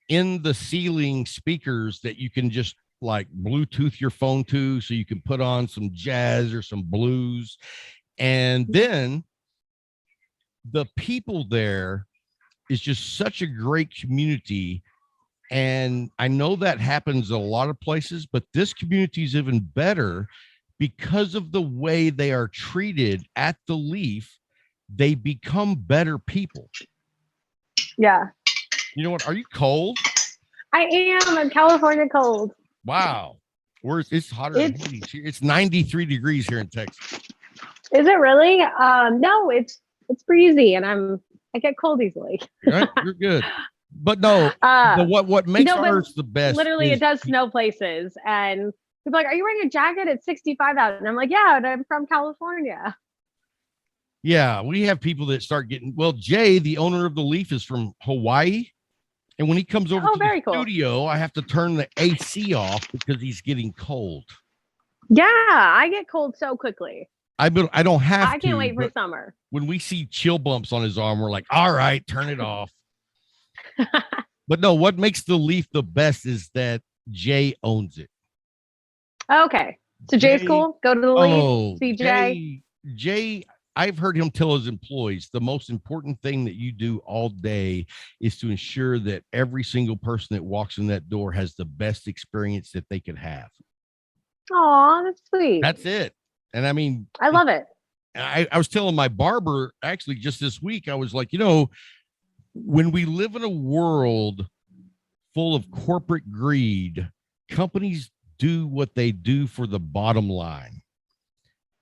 in the ceiling speakers that you can just like Bluetooth your phone to, so you can put on some jazz or some blues. And then the people there is just such a great community. And I know that happens a lot of places, but this community is even better because of the way they are treated at the Leaf. They become better people. Yeah. You know what? Are you cold? I am. I'm California cold. Wow. It's hotter than Hades here. It's 93 degrees here in Texas. Is it really? No, it's breezy, and I get cold easily. Right? You're good. But no, what makes ours the best? Literally, it does snow places, and People are like, are you wearing a jacket? It's 65 out. And I'm like, yeah, and I'm from California. Yeah, we have people that start getting, well, Jay, the owner of the Leaf, is from Hawaii. And when he comes over to the studio, I have to turn the AC off because he's getting cold. Yeah, I get cold so quickly. I don't have to. I can't wait for summer. When we see chill bumps on his arm, we're like, all right, turn it off. But no, what makes the Leaf the best is that Jay owns it. Okay. So Jay's cool. Go to the Leaf. See Jay. Jay, I've heard him tell his employees the most important thing that you do all day is to ensure that every single person that walks in that door has the best experience that they could have. Oh, that's sweet. That's it. And I mean, I love it. I was telling my barber actually just this week, I was like, when we live in a world full of corporate greed, companies do what they do for the bottom line.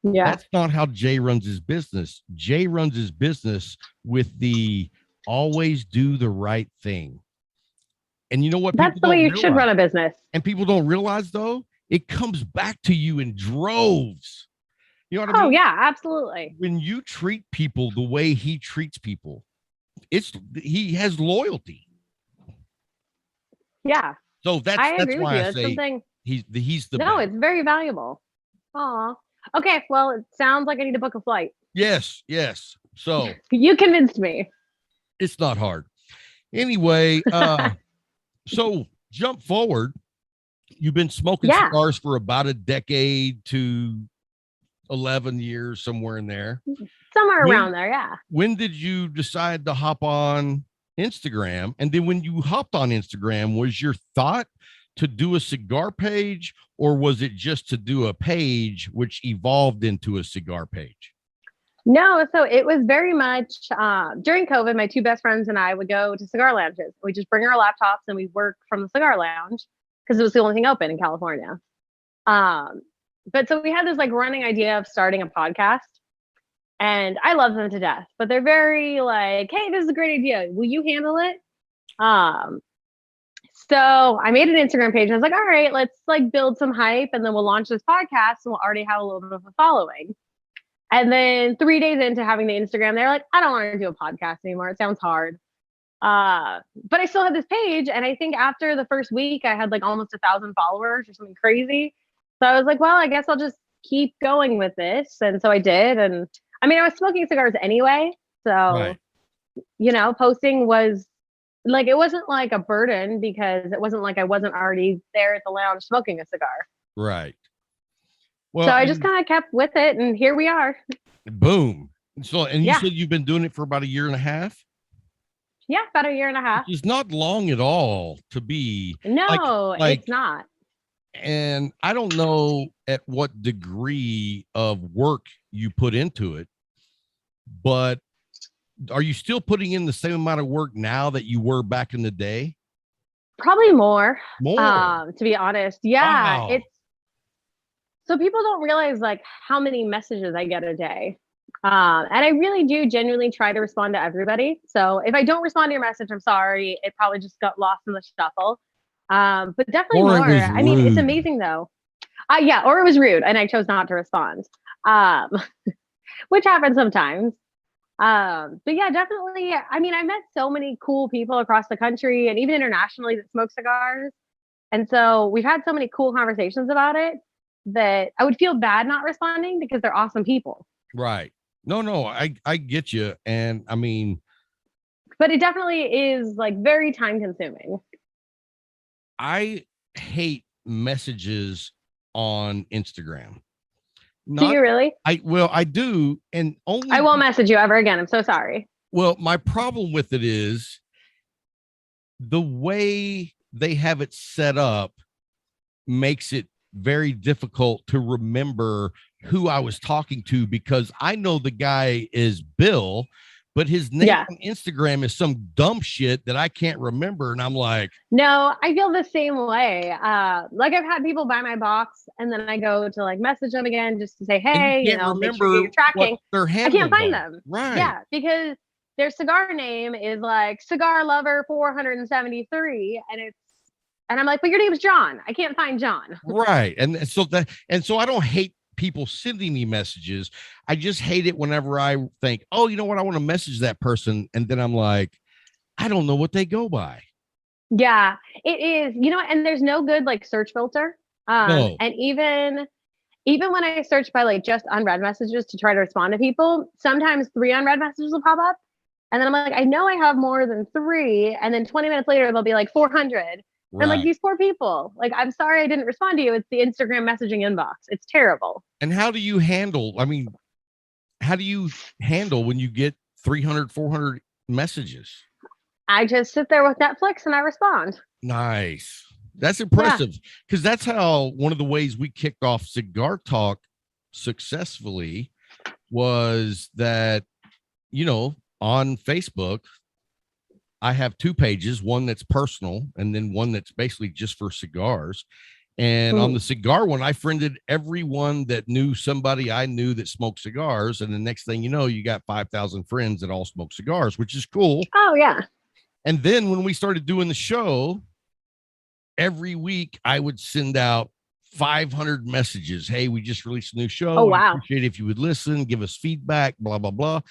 Yeah. That's not how Jay runs his business. Jay runs his business with the always do the right thing. And you know what? That's the way you should run a business. And people don't realize, though, it comes back to you in droves. You know what I mean? Oh, yeah, absolutely. When you treat people the way he treats people, he has loyalty. Yeah. So that's why I say he's the best. It's very valuable. Aw. Okay, well, it sounds like I need to book a flight. Yes. So you convinced me. It's not hard. Anyway, so jump forward. You've been smoking cigars for about a decade to 11 years, somewhere in there. Somewhere around there, yeah. When did you decide to hop on Instagram? And then when you hopped on Instagram, was your thought to do a cigar page, or was it just to do a page which evolved into a cigar page? No, so it was very much during COVID, my two best friends and I would go to cigar lounges. We just bring our laptops and we work from the cigar lounge because it was the only thing open in California. But so we had this like running idea of starting a podcast, and I love them to death, but they're very like, hey, this is a great idea. Will you handle it? So I made an Instagram page. I was like, all right, let's like build some hype and then we'll launch this podcast and we'll already have a little bit of a following. And then 3 days into having the Instagram, they're like, I don't want to do a podcast anymore. It sounds hard. But I still had this page. And I think after the first week, I had like almost 1,000 followers or something crazy. So I was like, well, I guess I'll just keep going with this. And so I did. And I mean, I was smoking cigars anyway. So, posting was like, it wasn't like a burden because it wasn't like I wasn't already there at the lounge smoking a cigar. Right. Well, so I just kind of kept with it, and here we are. Boom. So, and you said you've been doing it for about a year and a half? Yeah, about a year and a half. It's not long at all to be. No, it's not. And I don't know at what degree of work you put into it, but are you still putting in the same amount of work now that you were back in the day? Probably more. More. To be honest. Yeah. Wow. So people don't realize like how many messages I get a day. And I really do genuinely try to respond to everybody. So if I don't respond to your message, I'm sorry. It probably just got lost in the shuffle. But definitely more. I mean, it's amazing though. Or it was rude and I chose not to respond. Which happens sometimes. But yeah, definitely. I mean, I met so many cool people across the country and even internationally that smoke cigars. And so we've had so many cool conversations about it that I would feel bad not responding because they're awesome people. Right. No, I get you. And I mean, but it definitely is like very time consuming. I hate messages on Instagram. Do you really? I do. And only I won't message you ever again. I'm so sorry. Well, my problem with it is the way they have it set up makes it very difficult to remember who I was talking to because I know the guy is Bill, but his name on Instagram is some dumb shit that I can't remember. And I'm like, no, I feel the same way. Like I've had people buy my box and then I go to like message them again just to say, hey, make sure you're tracking. I can't find them. Right. Yeah. Because their cigar name is like Cigar Lover 473. And it's And I'm like, but your name's John. I can't find John. Right. And so I don't hate people sending me messages. I just hate it whenever I think, oh, you know what? I want to message that person. And then I'm like, I don't know what they go by. Yeah, it is. You know, and there's no good like search filter. No. And even when I search by like just unread messages to try to respond to people, sometimes 3 unread messages will pop up. And then I'm like, I know I have more than 3. And then 20 minutes later, they'll be like 400. Right. I'm like, these poor people. Like, I'm sorry I didn't respond to you. It's the Instagram messaging inbox. It's terrible. And how do you handle when you get 300, 400 messages? I just sit there with Netflix and I respond. Nice. That's impressive, because that's how one of the ways we kicked off Cigar Talk successfully was that, on Facebook, I have 2 pages, one that's personal and then one that's basically just for cigars. And on the cigar one, I friended everyone that knew somebody I knew that smoked cigars. And the next thing you know, you got 5,000 friends that all smoke cigars, which is cool. Oh, yeah. And then when we started doing the show, every week I would send out 500 messages. Hey, we just released a new show. Oh, wow. I appreciate it if you would listen, give us feedback, blah, blah, blah.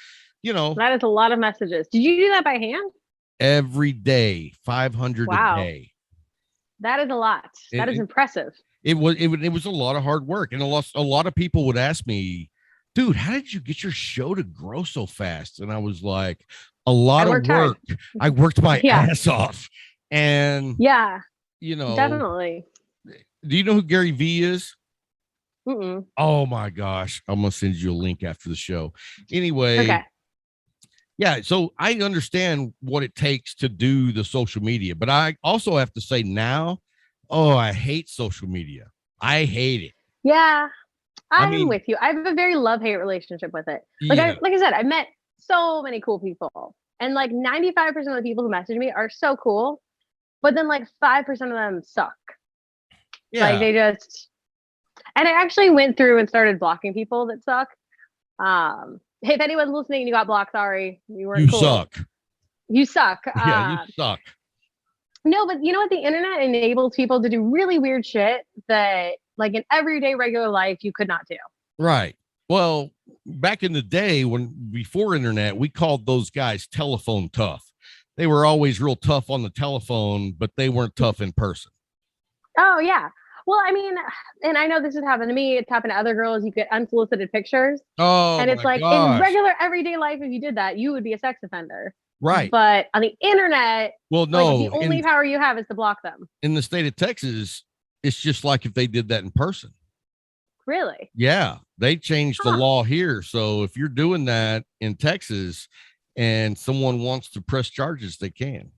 That is a lot of messages. Did you do that by hand? Every day, 500 a day. That is a lot. That is impressive. It was a lot of hard work. And a lot of people would ask me, dude, how did you get your show to grow so fast? And I was like, a lot of work. Hard. I worked my ass off. And definitely. Do you know who Gary Vee is? Mm-mm. Oh my gosh. I'm going to send you a link after the show. Anyway. Okay. Yeah. So I understand what it takes to do the social media, but I also have to say now, I hate social media. I hate it. Yeah. I'm with you. I have a very love-hate relationship with it. Like I said, I met so many cool people, and like 95% of the people who message me are so cool, but then like 5% of them suck. Yeah. Like they just, and I actually went through and started blocking people that suck. If anyone's listening and you got blocked, sorry, you weren't cool. Suck. You suck. Yeah, you suck. No, but you know what? The internet enables people to do really weird shit that, like in everyday regular life, you could not do. Right. Well, back in the day before internet, we called those guys telephone tough. They were always real tough on the telephone, but they weren't tough in person. Oh, yeah. Well, I mean, and I know this has happened to me. It's happened to other girls. You get unsolicited pictures. Oh, and it's like gosh. In regular everyday life, if you did that, you would be a sex offender. Right. But on the internet, well, no, the only power you have is to block them. In the state of Texas, it's just like if they did that in person. Really? Yeah. They changed the law here. So if you're doing that in Texas and someone wants to press charges, they can.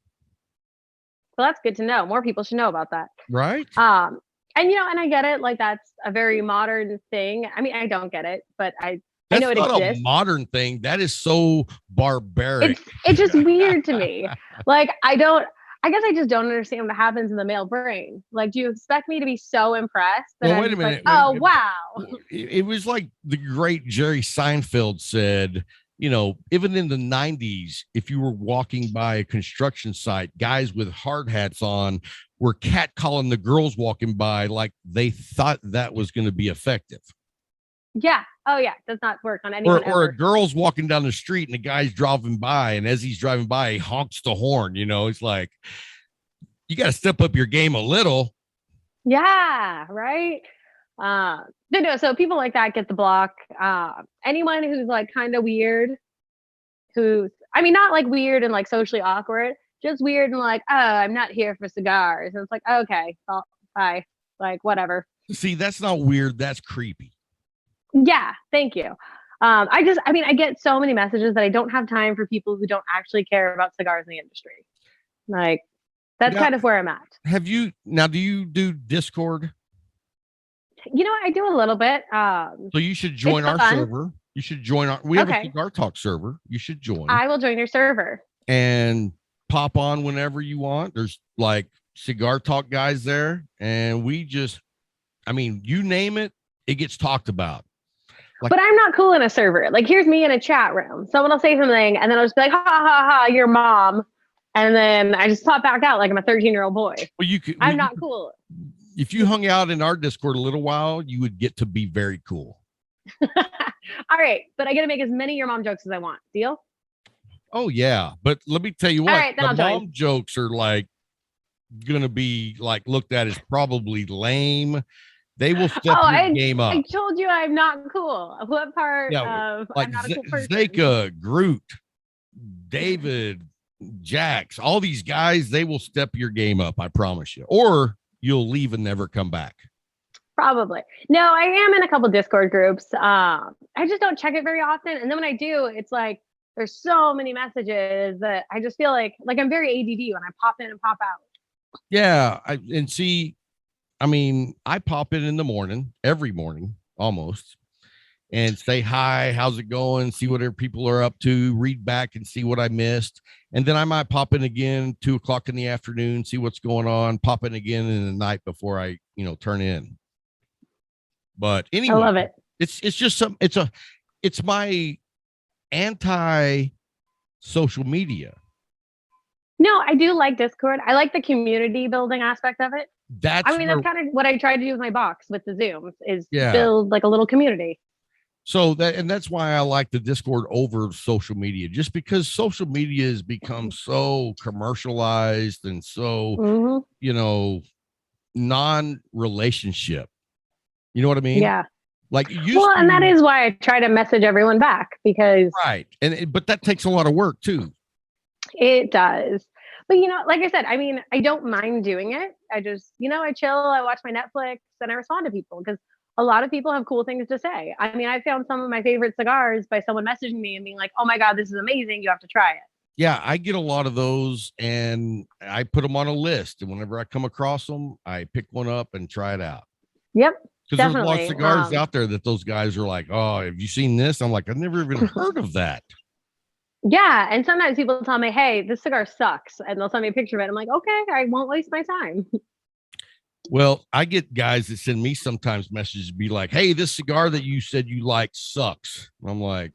Well, that's good to know. More people should know about that. Right. And and I get it. Like that's a very modern thing. I mean, I don't get it, but I know it exists. That's not a modern thing. That is so barbaric. It's just weird to me. Like I guess I just don't understand what happens in the male brain. Like, do you expect me to be so impressed that well, wait a minute. Like, wow. It was like the great Jerry Seinfeld said, even in the 90s, if you were walking by a construction site, guys with hard hats on were catcalling the girls walking by like they thought that was going to be effective. Yeah. Oh, yeah. Does not work on anyone. Or a girl's walking down the street and the guy's driving by, and as he's driving by, he honks the horn. It's like, you got to step up your game a little. Yeah. Right. No. So people like that get the block. Anyone who's like kind of weird, not like weird and like socially awkward, just weird and like, oh, I'm not here for cigars. And it's like, okay, well, bye. Like, whatever. See, that's not weird. That's creepy. Yeah. Thank you. I get so many messages that I don't have time for people who don't actually care about cigars in the industry. Like, that's kind of where I'm at. Do you do Discord? I do a little bit. So you should join our server. You should join we have a Cigar Talk server. You should join. I will join your server. And pop on whenever you want. There's like Cigar Talk guys there. And we just, you name it, it gets talked about. Like, but I'm not cool in a server. Like, here's me in a chat room. Someone will say something and then I'll just be like, ha, ha, ha, your mom. And then I just pop back out like I'm a 13-year-old boy. Well, you could. I'm not cool. Well, I'm a 13-year-old boy. well, you could. I'm not cool. If you hung out in our Discord a little while, you would get to be very cool. All right, but I get to make as many your mom jokes as I want. Deal? Oh yeah, but let me tell you what. All right, then the I'll mom join. jokes are like gonna be like looked at as probably lame. They will step your game up. I told you I'm not cool. What part of like I'm not a cool person? Zeka, Groot, David, Jax, all these guys, they will step your game up, I promise you. Or you'll leave and never come back. Probably. No, I am in a couple Discord groups. I just don't check it very often. And then when I do, it's like there's so many messages that I just feel like I'm very ADD when I pop in and pop out. Yeah. I pop in the morning, every morning almost, and say hi, how's it going, see what other people are up to, read back and see what I missed. And then I might pop in again 2:00 in the afternoon, see what's going on, pop in again in the night before I, turn in. But anyway, I love it. It's just it's my anti social media. No, I do like Discord. I like the community building aspect of it. That's kind of what I try to do with my box with the Zooms is build like a little community. So that's why I like the Discord over social media, just because social media has become so commercialized and so, non-relationship. You know what I mean? Yeah. Like and that is why I try to message everyone back because right. But that takes a lot of work too. It does. But like I said, I don't mind doing it. I just, I chill, I watch my Netflix and I respond to people because a lot of people have cool things to say. I found some of my favorite cigars by someone messaging me and being like, oh my God, this is amazing. You have to try it. Yeah, I get a lot of those and I put them on a list. And whenever I come across them, I pick one up and try it out. Yep. Because there's a lot of cigars out there that those guys are like, oh, have you seen this? I'm like, I've never even heard of that. Yeah. And sometimes people tell me, hey, this cigar sucks. And they'll send me a picture of it. I'm like, okay, I won't waste my time. Well, I get guys that send me sometimes messages be like, hey, this cigar that you said you like sucks. I'm like,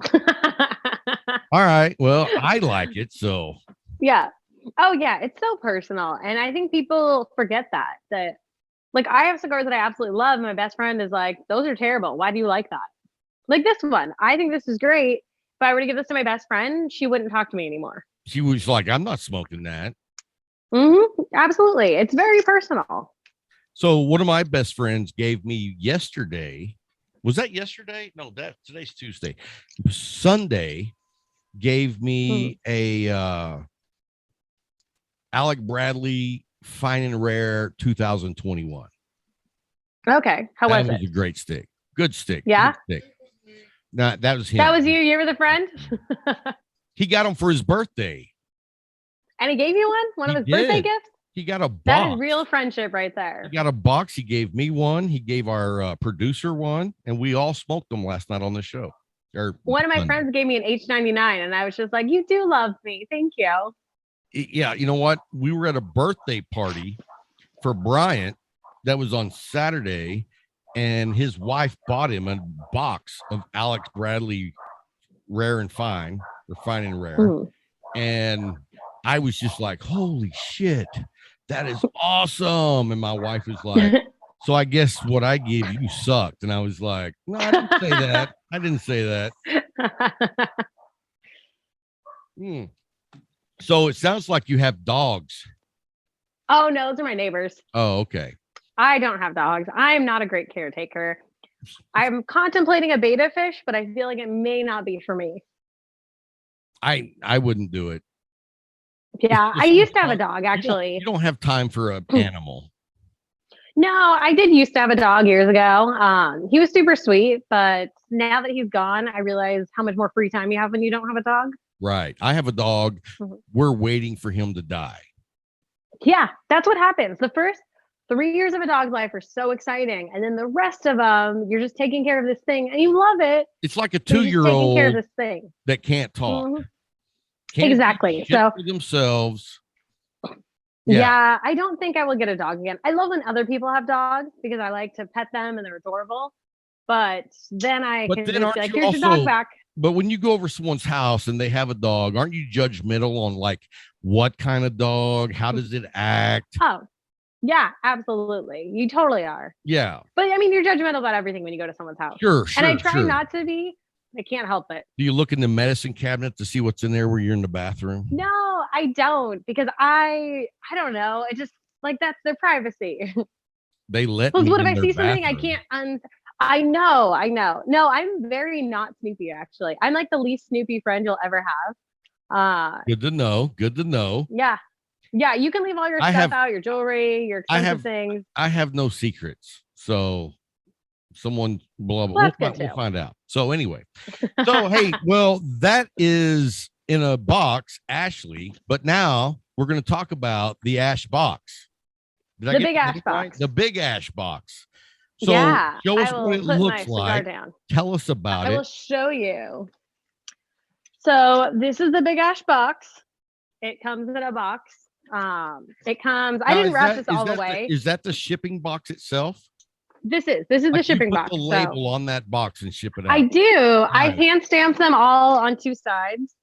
all right, well, I like it. So yeah. Oh yeah. It's so personal. And I think people forget that like I have cigars that I absolutely love. And my best friend is like, those are terrible. Why do you like that? Like this one, I think this is great. If I were to give this to my best friend, she wouldn't talk to me anymore. She was like, I'm not smoking that. Mm-hmm. Absolutely. It's very personal. So one of my best friends gave me yesterday. Was that yesterday? No, today's Tuesday. Sunday gave me a Alec Bradley Fine and Rare 2021. Okay. How was it? That was a great stick. Good stick. Yeah. Good stick. No, that was him. That was you. You were the friend? He got him for his birthday. And he gave you one? One of his birthday gifts? He got a box. That is real friendship right there. He got a box. He gave me one. He gave our producer one. And we all smoked them last night on the show. One of my friends gave me an H99. And I was just like, you do love me. Thank you. Yeah. You know what? We were at a birthday party for Bryant. That was on Saturday. And his wife bought him a box of Alex Bradley Rare and Fine, or Fine and Rare. And I was just like, holy shit, that is awesome. And my wife was like, so I guess what I gave you sucked. And I was like, no, I didn't say that. I didn't say that. So it sounds like you have dogs. Oh, no, those are my neighbors. Oh, okay. I don't have dogs. I'm not a great caretaker. I'm contemplating a beta fish, but I feel like it may not be for me. I wouldn't do it. Yeah, I used to have a dog, actually. You don't have time for an animal. No, I did used to have a dog years ago. He was super sweet, but now that he's gone, I realize how much more free time you have when you don't have a dog. Right. I have a dog. We're waiting for him to die. Yeah, that's what happens. The first 3 years of a dog's life are so exciting. And then the rest of them, you're just taking care of this thing and you love it. It's like a 2-year-old care of this thing that can't talk. Can't exactly. So for themselves. Yeah, I don't think I will get a dog again. I love when other people have dogs because I like to pet them and they're adorable. But then I can just be like, here's your dog back. But when you go over someone's house and they have a dog, aren't you judgmental on like what kind of dog? How does it act? Oh, yeah, absolutely. You totally are. Yeah. But I mean, you're judgmental about everything when you go to someone's house. Sure. And I try not to be. I can't help it. Do you look in the medicine cabinet to see what's in there where you're in the bathroom? No, I don't, because I don't know. It just like that's their privacy. They let Because me what if in I their see something I bathroom. can't I know. No, I'm very not Snoopy, actually. I'm like the least Snoopy friend you'll ever have. Good to know. Good to know. Yeah. Yeah, you can leave all your stuff out, your jewelry, your expensive things. I have no secrets. So someone blah blah. Well, We'll find out. So anyway. So hey, well, that is in a box, Ashley. But now we're going to talk about the ash box. The big ash box. The big ash box. So show us what it looks like. Tell us about it. I will show you. So this is the big ash box. It comes in a box. It comes. Now, I didn't wrap this all the way. Is that the shipping box itself? This is the shipping box. The label on that box and ship it out. I do. I hand stamp them all on two sides.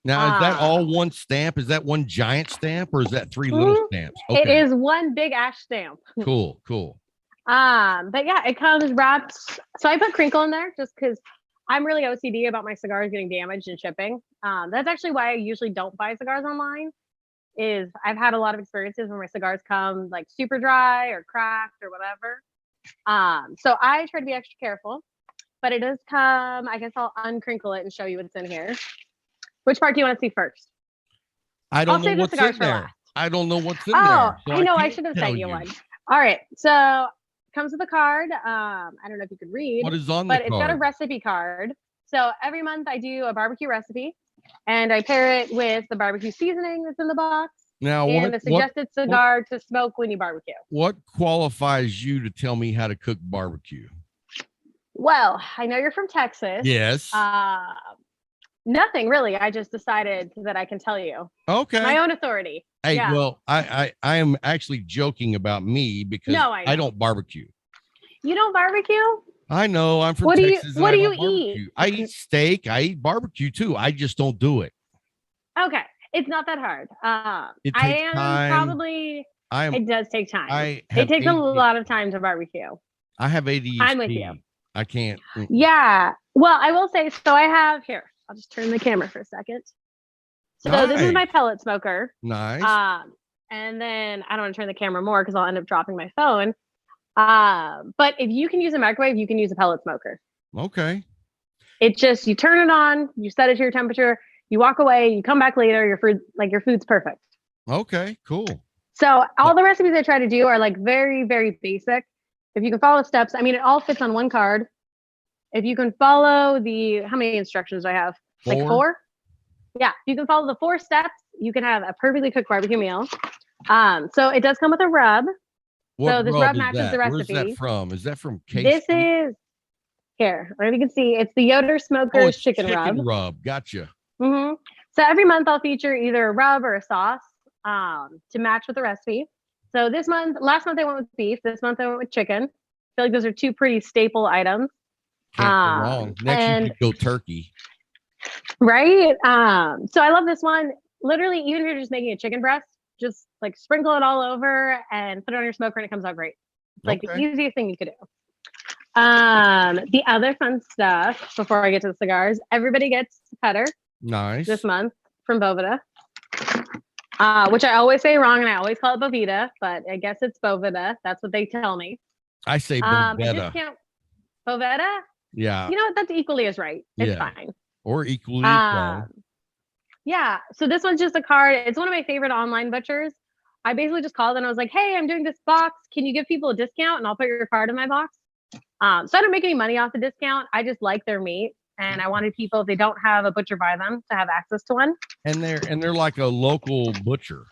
Now, is that all one stamp? Is that one giant stamp, or is that three little stamps? Okay. It is one big ash stamp. Cool. But yeah, it comes wrapped. So I put crinkle in there just because I'm really OCD about my cigars getting damaged in shipping. That's actually why I usually don't buy cigars online. Is I've had a lot of experiences where my cigars come like super dry or cracked or whatever. So I try to be extra careful, but it does come. I guess I'll uncrinkle it and show you what's in here. Which part do you want to see first? I don't know what's in there. I don't know what's in there. Oh, I know. I should have sent you one. All right. So it comes with a card. I don't know if you could read. What is on the card? But it's got a recipe card. So every month I do a barbecue recipe, and I pair it with the barbecue seasoning that's in the box. Now, and the suggested cigar to smoke when you barbecue. What qualifies you to tell me how to cook barbecue? Well, I know you're from Texas. Yes. Nothing really. I just decided that I can tell you. Okay. My own authority. Hey, yeah. Well, I am actually joking about me because I don't barbecue. You don't barbecue? I know. I'm from Texas. What do you eat? I eat steak. I eat barbecue too. I just don't do it. Okay. It's not that hard. It takes time. It does take time. It takes a lot of time to barbecue. I have ADHD. I'm with you. I can't. Yeah. Well, I will say, so I have here. I'll just turn the camera for a second. So this is my pellet smoker. Nice. And then I don't want to turn the camera more because I'll end up dropping my phone. But if you can use a microwave, you can use a pellet smoker. Okay. It just, you turn it on, you set it to your temperature, you walk away, you come back later, your food's perfect. Okay, cool. So all the recipes I try to do are like very, very basic. If you can follow the steps, I mean, it all fits on one card. If you can follow how many instructions do I have? 4? Like 4? Yeah. If you can follow the 4 steps, you can have a perfectly cooked barbecue meal. So it does come with a rub. So this rub matches the recipe. Where's that from? Is that from Case? This is here. I don't know if you can see. It's the Yoder Smokers chicken rub. Gotcha. Mm-hmm. So every month I'll feature either a rub or a sauce to match with the recipe. So last month I went with beef. This month I went with chicken. I feel like those are 2 pretty staple items. Can't go wrong. Next you could go turkey. Right? So I love this one. Literally, even if you're just making a chicken breast, just like sprinkle it all over and put it on your smoker and it comes out great. It's like the easiest thing you could do. The other fun stuff before I get to the cigars, everybody gets Cutter. Nice. This month from Boveda. Which I always say wrong and I always call it Boveda, but I guess it's Boveda. That's what they tell me. I say Boveda. Boveda? Yeah. You know what? That's equally as right. It's fine. Or equally wrong. Yeah. So this one's just a card. It's one of my favorite online butchers. I basically just called and I was like, hey, I'm doing this box. Can you give people a discount? And I'll put your card in my box. So I don't make any money off the discount. I just like their meat. And I wanted people, if they don't have a butcher by them, to have access to one. And they're like a local butcher.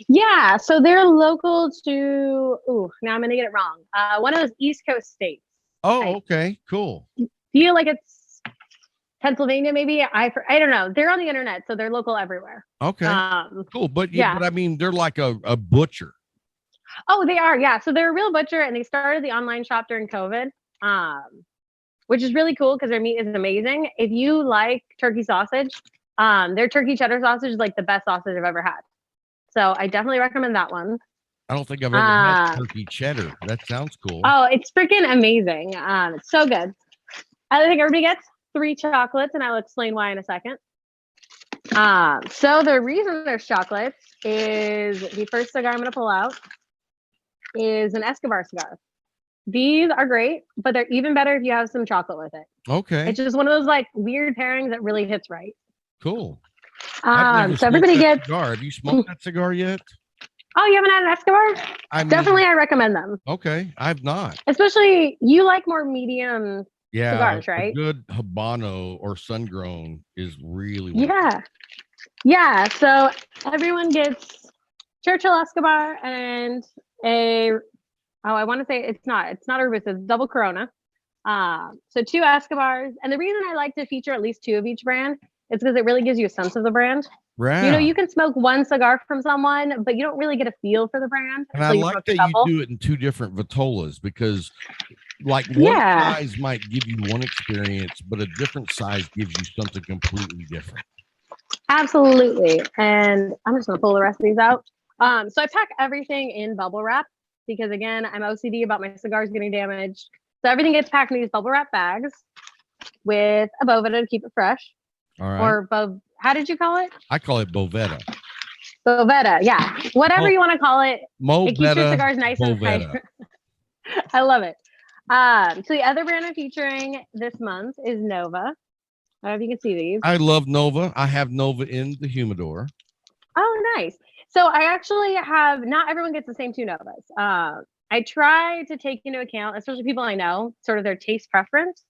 Yeah. So they're local to, now I'm going to get it wrong. One of those East Coast states. Oh, okay. Cool. Feel like it's Pennsylvania, maybe. I don't know. They're on the internet, so they're local everywhere. Okay. Cool. But but I mean, they're like a butcher. Oh, they are. Yeah. So they're a real butcher, and they started the online shop during COVID. which is really cool because their meat is amazing. If you like turkey sausage, their turkey cheddar sausage is like the best sausage I've ever had. So I definitely recommend that one. I don't think I've ever had turkey cheddar. That sounds cool. Oh, it's freaking amazing. It's so good. I think everybody gets 3 chocolates, and I'll explain why in a second. So the reason there's chocolates is the first cigar I'm going to pull out is an Escobar cigar. These are great, but they're even better if you have some chocolate with it. Okay. It's just one of those like weird pairings that really hits right. Cool. So everybody gets. Cigar. Have you smoked that cigar yet? Oh, you haven't had an Escobar? Definitely, I recommend them. Okay, I've not. Especially, you like more medium cigars, right? A good Habano or sun-grown is really Yeah. So everyone gets Churchill Escobar and I want to say it's not a Robusto, it's double Corona. So 2 Escobars, and the reason I like to feature at least 2 of each brand is because it really gives you a sense of the brand. Right. You know, you can smoke one cigar from someone, but you don't really get a feel for the brand. And I like that you do it in 2 different Vitolas because, like, one size might give you one experience, but a different size gives you something completely different. Absolutely. And I'm just going to pull the rest of these out. So I pack everything in bubble wrap because, again, I'm OCD about my cigars getting damaged. So everything gets packed in these bubble wrap bags with a Boveda to keep it fresh. All right. Or how did you call it? I call it Boveda. Boveda, yeah. Whatever you want to call it. It keeps your cigars nice and fresh. I love it. So the other brand I'm featuring this month is Nova. I don't know if you can see these. I love Nova. I have Nova in the humidor. Oh, nice. So I actually have, not everyone gets the same 2 Novas. I try to take into account, especially people I know, sort of their taste preference.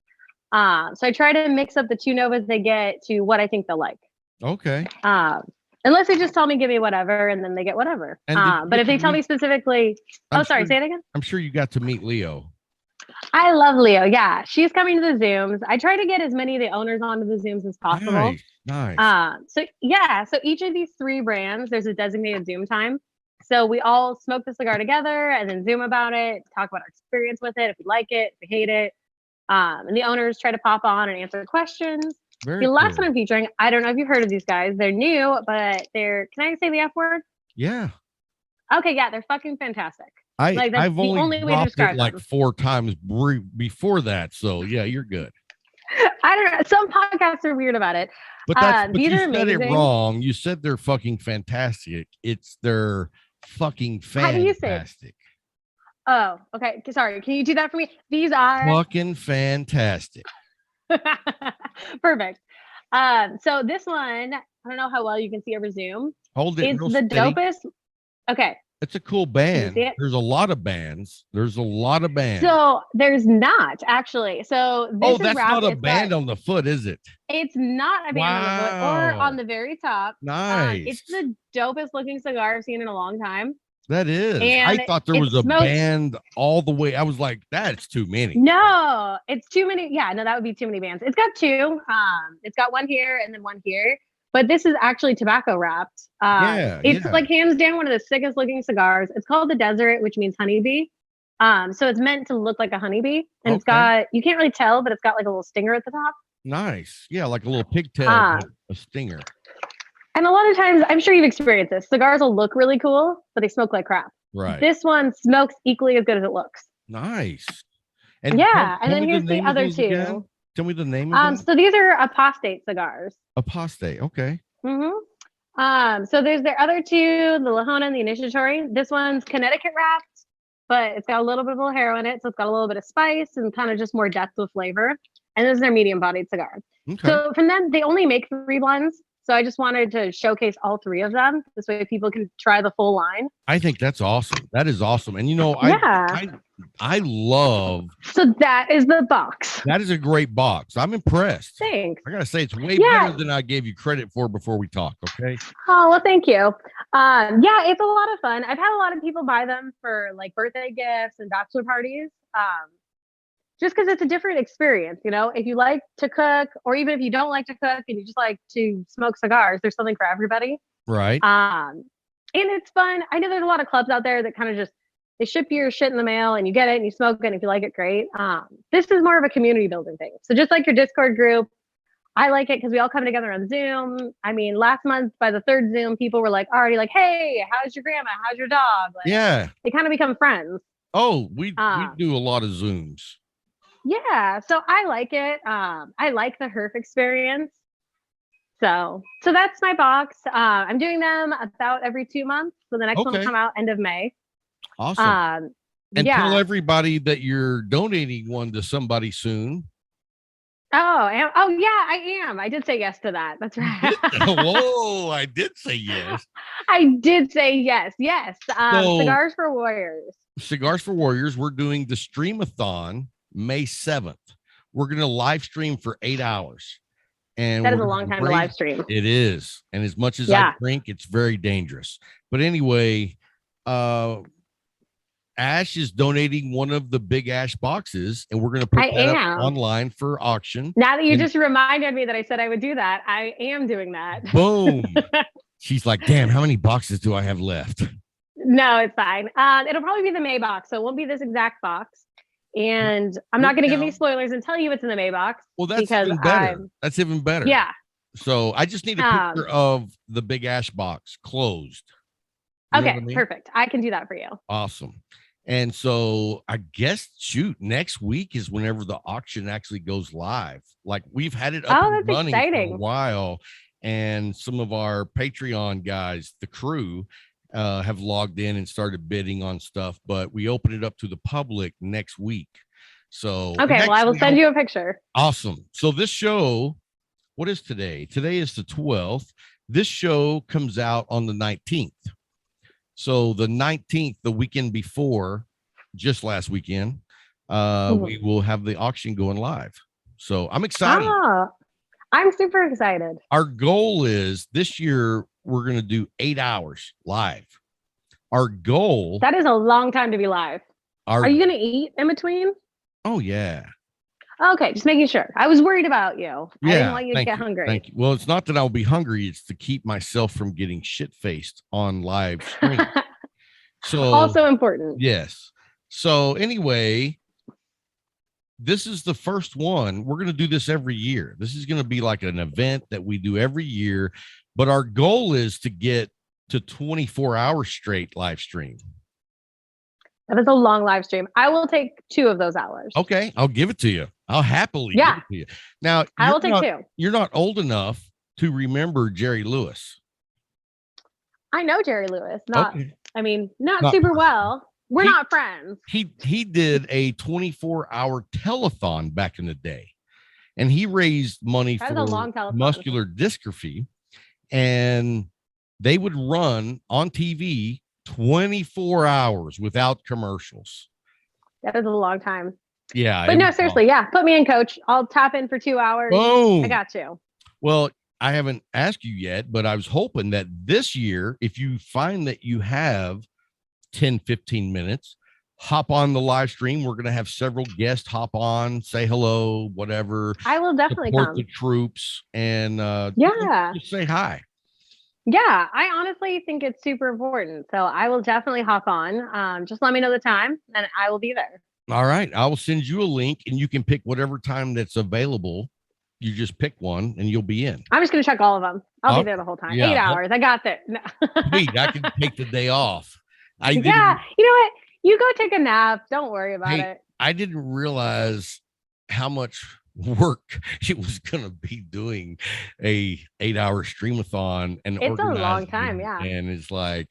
So I try to mix up the 2 Novas they get to what I think they'll like. Okay. Unless they just tell me, give me whatever, and then they get whatever. But if they tell me specifically, say it again. I'm sure you got to meet Leo. I love Leo. Yeah, she's coming to the Zooms. I try to get as many of the owners onto the Zooms as possible. Nice. So each of these 3 brands, there's a designated Zoom time. So we all smoke the cigar together and then Zoom about it, talk about our experience with it, if we like it, if we hate it. And the owners try to pop on and answer questions. The last one I'm featuring, I don't know if you've heard of these guys. They're new, but can I say the F word? Yeah. Okay, yeah, they're fucking fantastic. I've only dropped it like 4 times before that. So yeah, you're good. I don't know. Some podcasts are weird about it. But you said amazing. it wrong. You said they're fucking fantastic. It's they're fucking fantastic. How do you say it? Oh, okay. Sorry. Can you do that for me? These are fucking fantastic. Perfect. So this one, I don't know how well you can see over Zoom. Hold it. It's the dopest. Okay. It's a cool band. There's a lot of bands. So there's not actually. So this that's not a band on the foot, is it? It's not a band on the foot or on the very top. Nice. It's the dopest looking cigar I've seen in a long time. That is. And I thought there was a band all the way. I was like, that's too many. No, it's too many. Yeah, no, that would be too many bands. It's got 2. It's got one here and then one here. But this is actually tobacco wrapped. It's like hands down one of the sickest looking cigars. It's called the Desert, which means honeybee. So it's meant to look like a honeybee. And it's got, you can't really tell, but it's got like a little stinger at the top. Nice. Yeah, like a little pigtail, a stinger. And a lot of times, I'm sure you've experienced this. Cigars will look really cool, but they smoke like crap. Right. This one smokes equally as good as it looks. Nice. And and then here's the other 2. Again? Tell me the name of them. So these are apostate cigars. Apostate, okay. Mm-hmm. So there's their other 2, the Lahona and the Initiatory. This one's Connecticut wrapped, but it's got a little bit of Vallejo in it, so it's got a little bit of spice and kind of just more depth with flavor. And this is their medium-bodied cigar. Okay. So from them, they only make 3 blends. So I just wanted to showcase all 3 of them. This way people can try the full line. I think that's awesome. That is awesome. And I love. So that is the box. That is a great box. I'm impressed. Thanks. I gotta say it's way better than I gave you credit for before we talked. Okay. Oh, well, thank you. It's a lot of fun. I've had a lot of people buy them for like birthday gifts and bachelor parties. Just because it's a different experience, you know, if you like to cook, or even if you don't like to cook and you just like to smoke cigars, there's something for everybody. Right. And it's fun. I know there's a lot of clubs out there that kind of just They ship your shit in the mail and you get it and you smoke it. And if you like it, great. This is more of a community building thing. So just like your Discord group, I like it because we all come together on Zoom. I mean, last month by the third Zoom, people were like already like, "Hey, how's your grandma? How's your dog?" Like, Yeah. they kind of become friends. Oh, we do a lot of Zooms. Yeah, so I like it. I like the herf experience. So that's my box. I'm doing them about every 2 months. So the next one will come out end of May. Awesome. And tell everybody that you're donating one to somebody soon. Oh yeah, I am. I did say yes to that. That's right. Whoa, I did say yes. I did say yes. Yes. Cigars for Warriors. Cigars for Warriors. We're doing the streamathon May 7th. We're going to live stream for 8 hours. And that is a long time to live stream. It is. And as much as I drink, it's very dangerous. But anyway, Ash is donating one of the Big Ash boxes, and we're going to put that up online for auction. Now that you just reminded me that I said I would do that, I am doing that. Boom. She's like, damn, how many boxes do I have left? No, it's fine. It'll probably be the May box, so it won't be this exact box. And I'm not going to give any spoilers and tell you what's in the May box. Well, that's even better. That's even better. Yeah. So I just need a picture of the Big Ash box closed. Okay, I mean? Perfect. I can do that for you. Awesome. And so I guess, next week is whenever the auction actually goes live. Like we've had it up and running for a while. And some of our Patreon guys, the crew, have logged in and started bidding on stuff, but we open it up to the public next week. So okay, well, I will send you a picture. Awesome. So this show, what is today? Today is the 12th. This show comes out on the 19th. So the 19th, the weekend before, just last weekend, we will have the auction going live. So I'm excited. I'm super excited. Our goal is this year, we're going to do 8 hours live. Our goal. That is a long time to be live. Are you going to eat in between? Oh, yeah. Okay, just making sure. I was worried about you. Yeah, I didn't want you to get hungry. Thank you. Well, it's not that I'll be hungry. It's to keep myself from getting shit-faced on live stream. So also important. Yes. So anyway, this is the first one. We're going to do this every year. This is going to be like an event that we do every year. But our goal is to get to 24 hours straight live stream. That is a long live stream. I will take 2 of those hours. Okay, I'll give it to you. I'll happily give it to you. Now, I will take 2. You're not old enough to remember Jerry Lewis. I know Jerry Lewis. Not super well. We're not friends. He did a 24-hour telethon back in the day, and he raised money for muscular dystrophy, and they would run on TV 24 hours without commercials. That is a long time. Yeah. But no, seriously. Yeah. Put me in, coach. I'll tap in for 2 hours. Boom. I got you. Well, I haven't asked you yet, but I was hoping that this year, if you find that you have 10, 15 minutes, hop on the live stream. We're going to have several guests hop on, say hello, whatever. I will definitely come. The troops and just say hi. Yeah, I honestly think it's super important. So I will definitely hop on. Just let me know the time and I will be there. All right. I will send you a link and you can pick whatever time that's available. You just pick one and you'll be in. I'm just going to check all of them. I'll be there the whole time. Yeah, 8 hours. I got that. No. Sweet. I can take the day off. You know what? You go take a nap. Don't worry about it. I didn't realize how much work it was going to be doing a 8-hour streamathon, and it's a long time. Yeah. And it's like,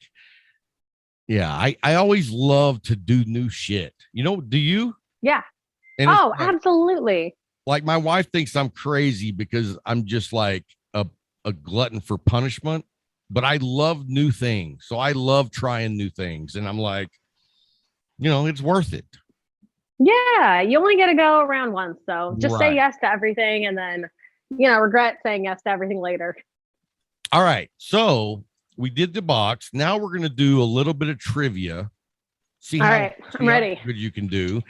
yeah, I always love to do new shit. Do you? Yeah. And absolutely. Like my wife thinks I'm crazy because I'm just like a glutton for punishment, but I love new things. So I love trying new things. And I'm like, it's worth it. Yeah. You only get to go around once. So just say yes to everything and then, regret saying yes to everything later. All right. So we did the box. Now we're going to do a little bit of trivia. All right. I'm ready. How good you can do.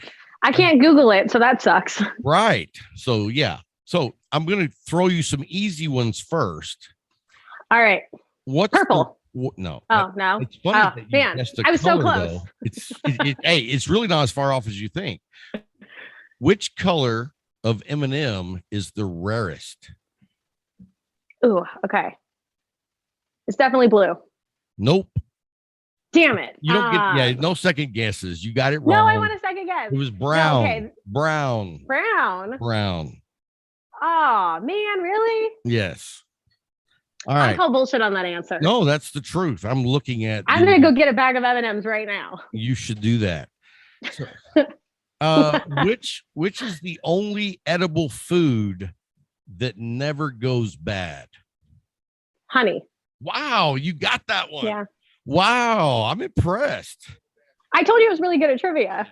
I can't Google it, so that sucks. Right. So, yeah. So I'm going to throw you some easy ones first. All right. What's purple? No. Oh, no. It's funny Oh, that you man. guessed the I was so color, close. though. Hey, it's really not as far off as you think. Which color of M&M is the rarest? Ooh, okay. It's definitely blue. Nope. Damn it. You don't get, no second guesses. You got it No, I wrong. want a second guess. It was No, brown. okay. Brown. Brown. Oh, man, really? Yes. All I right. call bullshit on that answer. No, that's the truth. I'm looking at. I'm going to go get a bag of M&Ms right now. You should do that. So, which is the only edible food that never goes bad? Honey. Wow, you got that one. Yeah. Wow, I'm impressed. I told you I was really good at trivia.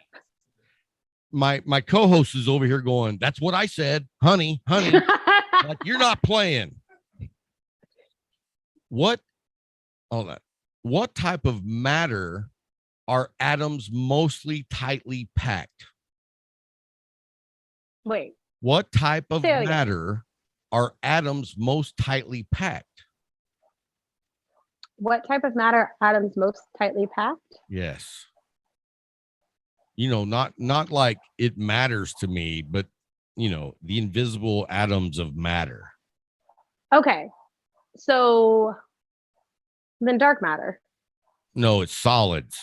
My co-host is over here going, that's what I said. Honey. Like, you're not playing. What type of matter are atoms mostly tightly packed? Wait. What type of matter are atoms most tightly packed? What type of matter are atoms most tightly packed? Yes. Not like it matters to me, but the invisible atoms of matter. Okay. So then dark matter. No, it's solids.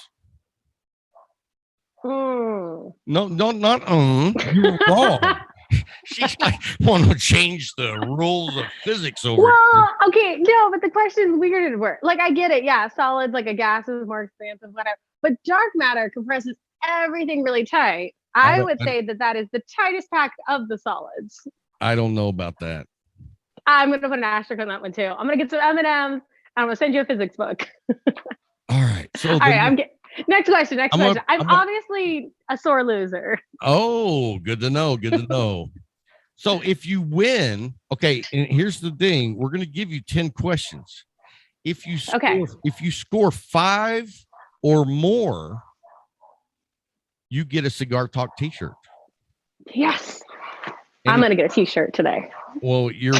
Mm. No, not you're wrong. She's like, want to change the rules of physics over. Well, okay, no, but the question is weird and weird. Like, I get it. Yeah, solids, like a gas is more expansive, whatever. But dark matter compresses everything really tight. I would say that is the tightest pack of the solids. I don't know about that. I'm going to put an asterisk on that one, too. I'm going to get some M&Ms, and I'm going to send you a physics book. All right. So all right, next question. I'm obviously a sore loser. Oh, good to know. So if you win, okay, and here's the thing, we're going to give you 10 questions. If you score 5 or more, you get a Cigar Talk t-shirt. Yes. I'm going to get a t-shirt today. Well, you're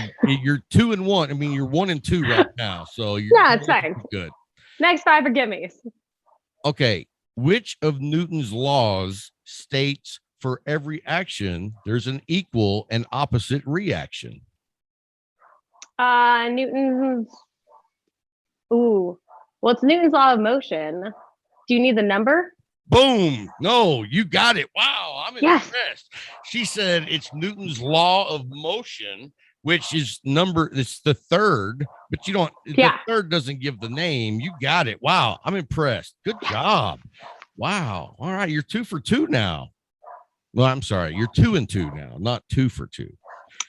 2 and 1. I mean, you're 1 and 2 right now. So it's fine. Good. Next 5 are gimmies. Okay. Which of Newton's laws states for every action, there's an equal and opposite reaction? Newton's. Ooh. Well, it's Newton's law of motion. Do you need the number? Boom. No, you got it. Wow. I'm impressed. She said it's Newton's law of motion, which is it's the third, but the third doesn't give the name. You got it. Wow. I'm impressed. Good job. Wow. All right. You're 2 for 2 now. Well, I'm sorry. You're 2 and 2 now, not 2 for 2.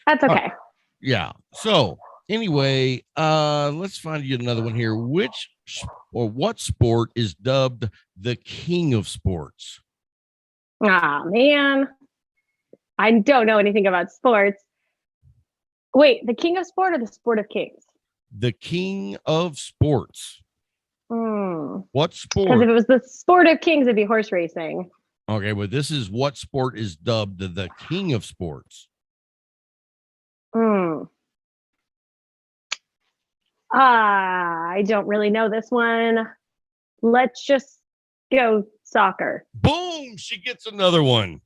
That's okay. Yeah. So anyway, let's find you another one here. What sport is dubbed the king of sports? Ah, man. I don't know anything about sports. Wait, the king of sport or the sport of kings? The king of sports. What sport? Because if it was the sport of kings, it'd be horse racing. Okay, well, this is what sport is dubbed the king of sports. I don't really know this one. Let's just go soccer. Boom! She gets another one.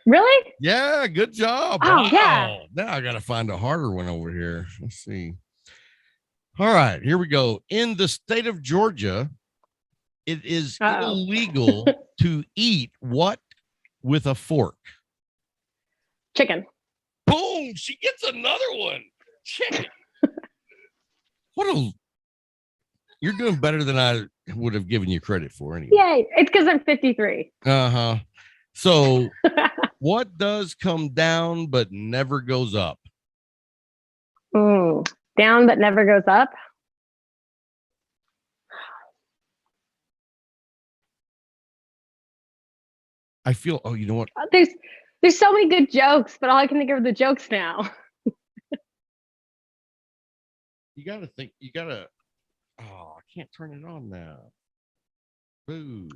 Really? Yeah, good job. Oh, wow. yeah. Now I got to find a harder one over here. Let's see. All right, here we go. In the state of Georgia, it is illegal to eat what with a fork? Chicken. Boom! She gets another one. Chicken. You're doing better than I would have given you credit for anyway. Yay. It's because I'm 53. Uh-huh. So what does come down but never goes up? Down but never goes up. I feel, you know what? There's so many good jokes, but all I can think of are the jokes now. You got to, I can't turn it on now. Boo.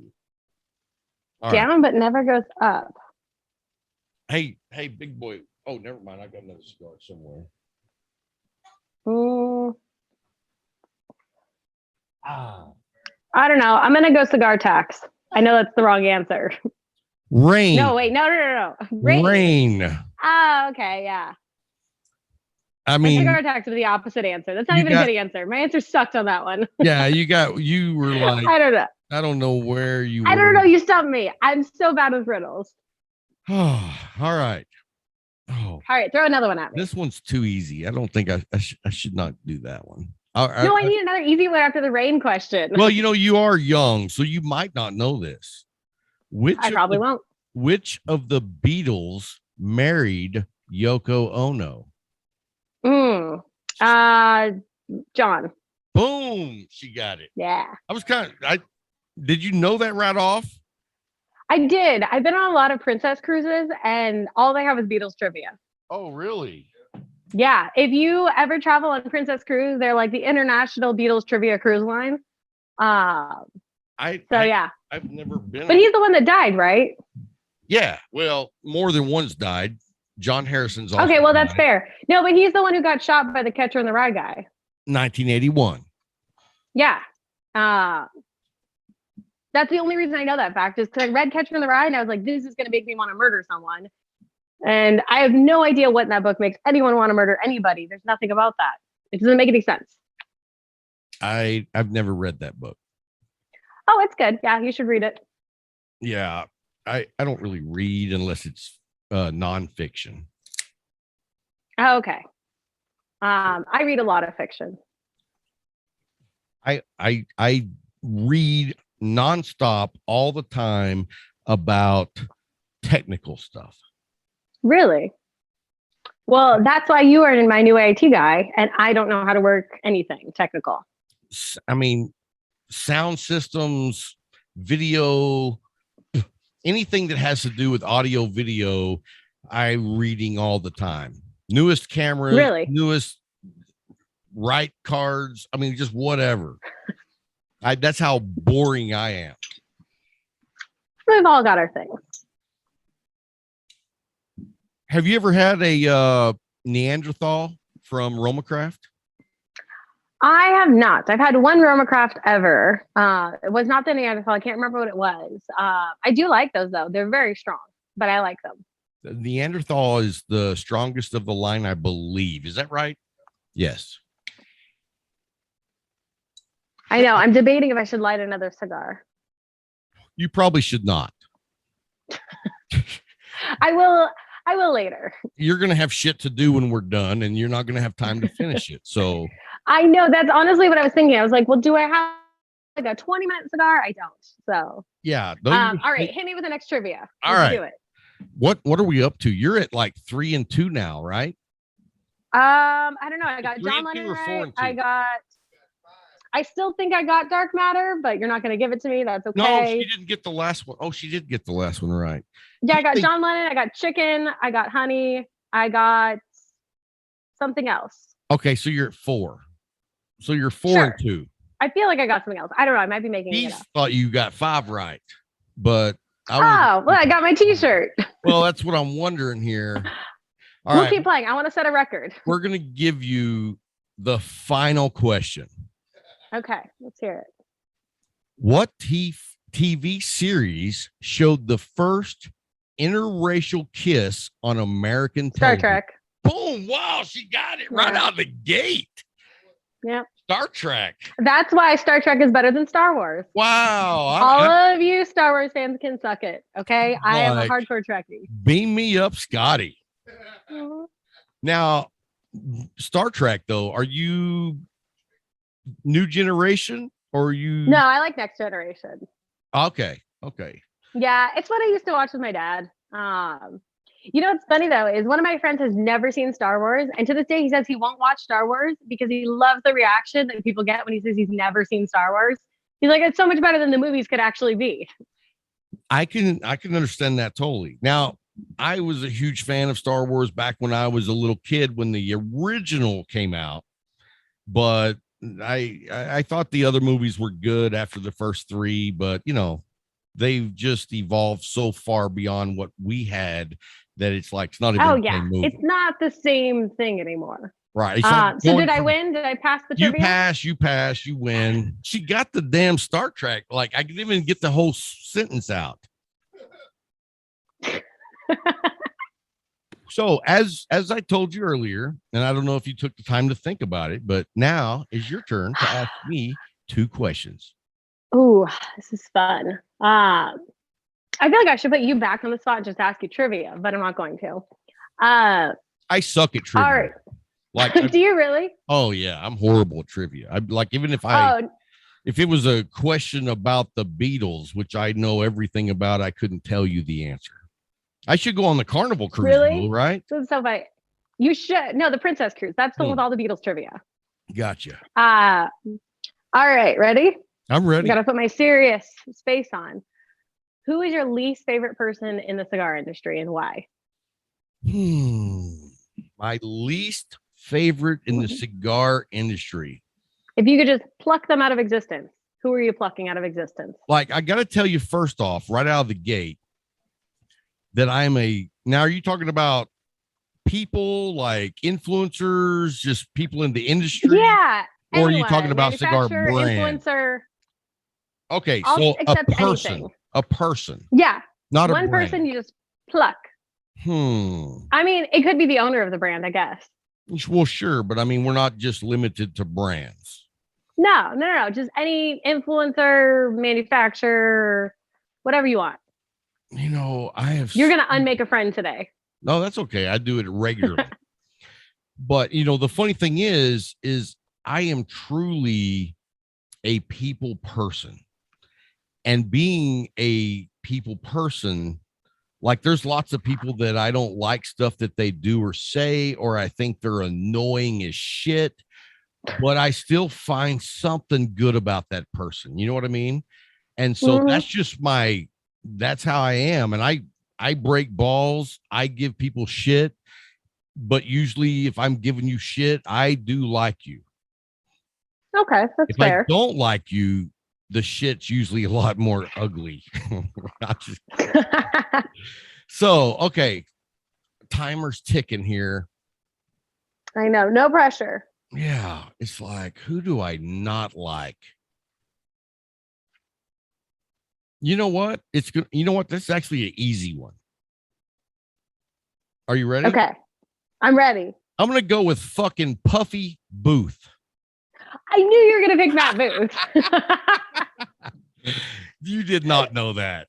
All down right. but never goes up. Hey, big boy. Oh, never mind. I got another cigar somewhere. I don't know. I'm gonna go cigar tax. I know that's the wrong answer. Rain. No, wait, no. Rain. Oh, okay, yeah. I My mean, cigar tax was the opposite answer. That's not even a good answer. My answer sucked on that one. yeah, you were like, I don't know. I don't know where you were. I don't know. You stumped me. I'm so bad with riddles. Oh, all right. Oh, All right, throw another one at me. this one's too easy. I don't think I should not do that one. No, I need another easy one after the rain question. Well, you are young, so you might not know this. I probably won't. Which of the Beatles married Yoko Ono? John. Boom, she got it. Yeah. Did you know that right off? I did. I've been on a lot of princess cruises and all they have is Beatles trivia. Oh, really? Yeah. If you ever travel on Princess Cruise, they're like the international Beatles trivia cruise line. Yeah. I've never been. But he's the one that died, right? Yeah. Well, more than one's died. John Harrison's also okay. Well, died. that's fair. No, but he's the one who got shot by the Catcher in the Rye guy. 1981. Yeah. That's the only reason I know that fact is because I read Catcher in the Rye and I was like, this is going to make me want to murder someone. And I have no idea what in that book makes anyone want to murder anybody. There's nothing about that. It doesn't make any sense. I've never read that book. Oh, it's good. Yeah, you should read it. Yeah. I don't really read unless it's nonfiction. Oh, okay. I read a lot of fiction. I read nonstop all the time about technical stuff. Really? Well, that's why you are my new IT guy, and I don't know how to work anything technical. I mean, sound systems, video, anything that has to do with audio, video, I'm reading all the time. Newest cameras, really? Newest write cards. I mean, just whatever. That's how boring I am. We've all got our things. Have you ever had a Neanderthal from Romacraft? I have not. I've had one Romacraft ever. It was not the Neanderthal. I can't remember what it was. I do like those though. They're very strong, but I like them. The Neanderthal is the strongest of the line, I believe. Is that right? Yes. I know. I'm debating if I should light another cigar. You probably should not. I will later. You're going to have shit to do when we're done, and you're not going to have time to finish it. So I know that's honestly what I was thinking. I was like, well, do I have like a 20-minute cigar? I don't. So yeah. All right. Hit me with the next trivia. All right. Do it. What are we up to? You're at like 3 and 2 now, right? I don't know. I got John Lennon right. I still think I got Dark Matter, but you're not going to give it to me. That's okay. No, she didn't get the last one. Oh, she did get the last one right. Yeah, I got John Lennon. I got Chicken. I got Honey. I got something else. Okay, so you're at 4. So you're 4 and 2. I feel like I got something else. I don't know. I might be making He it up. thought you got 5 right, but I got my T-shirt. Well, that's what I'm wondering here. All we'll right. keep playing. I want to set a record. We're going to give you the final question. Okay, let's hear it. What TV series showed the first interracial kiss on American television? Star Trek. Boom! Wow, she got it right out of the gate. Yeah. Star Trek. That's why Star Trek is better than Star Wars. Wow. All of you Star Wars fans can suck it. Okay. I am a hardcore Trekkie. Beam me up, Scotty. Mm-hmm. Now, Star Trek, though, are you new generation or are you? No, I like Next Generation. Okay. Yeah, it's what I used to watch with my dad. What's funny though is one of my friends has never seen Star Wars, and to this day he says he won't watch Star Wars because he loves the reaction that people get when he says he's never seen Star Wars. He's like, it's so much better than the movies could actually be. I can understand that totally. Now, I was a huge fan of Star Wars back when I was a little kid when the original came out, but I thought the other movies were good after the first 3, but they've just evolved so far beyond what we had that it's like it's not even the same movie. It's not the same thing anymore. Right. So did I win? Did I pass the trivia? You pass, you win. She got the damn Star Trek. Like I didn't even get the whole sentence out. So as I told you earlier, and I don't know if you took the time to think about it, but now is your turn to ask me 2 questions. Ooh, this is fun. I feel like I should put you back on the spot and just ask you trivia, but I'm not going to. I suck at trivia. All right. Like, do you really? Oh yeah, I'm horrible at trivia. I like even if if it was a question about the Beatles, which I know everything about, I couldn't tell you the answer. I should go on the Carnival cruise, really? Though, right? This is so funny. You should. No, the Princess Cruise. That's the one with all the Beatles trivia. Gotcha. All right, ready? I'm ready. Got to put my serious face on. Who is your least favorite person in the cigar industry and why? My least favorite in the cigar industry. If you could just pluck them out of existence, who are you plucking out of existence? Like, I got to tell you first off, right out of the gate, that now are you talking about people like influencers, just people in the industry? Yeah. Or are you talking about cigar brand? Influencer. Okay, so a person. Yeah. Not one a brand. person you just pluck. I mean, it could be the owner of the brand, I guess. Well, sure, but I mean, we're not just limited to brands. No. Just any influencer, manufacturer, whatever you want. You know, You're gonna unmake a friend today. No, that's okay. I do it regularly. But you know, the funny thing is I am truly a people person. And being a people person, like there's lots of people that I don't like stuff that they do or say, or I think they're annoying as shit, but I still find something good about that person. You know what I mean? And so that's how I am. And I break balls. I give people shit, but usually if I'm giving you shit, I do like you. Okay, that's fair. If I don't like you, the shit's usually a lot more ugly. So, okay. Timer's ticking here. I know. No pressure. Yeah. It's like, who do I not like? You know what? It's good. You know what? This is actually an easy one. Are you ready? Okay. I'm ready. I'm going to go with fucking Puffy Booth. I knew you were going to pick Matt Booth. You did not know that.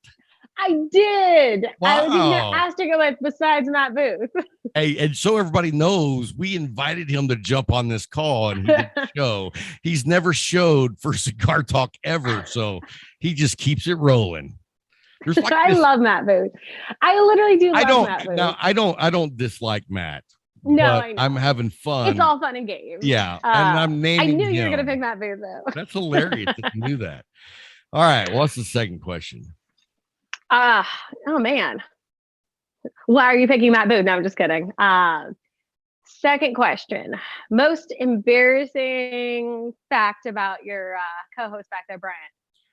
I did. Wow. I was even going to ask to go with besides Matt Booth. Hey, and so everybody knows, we invited him to jump on this call and he didn't show. He's never showed for Cigar Talk ever, so he just keeps it rolling. Like I love Matt Booth. I literally do love Matt Booth. Now, I don't dislike Matt. No, I know. I'm having fun. It's all fun and games. Yeah, and I'm naming. I knew you were going to pick Matt Booth, though. That's hilarious that you knew that. All right, what's the second question? Oh man. Why are you picking Matt Booth? No, I'm just kidding. Second question. Most embarrassing fact about your co-host back there, Bryant.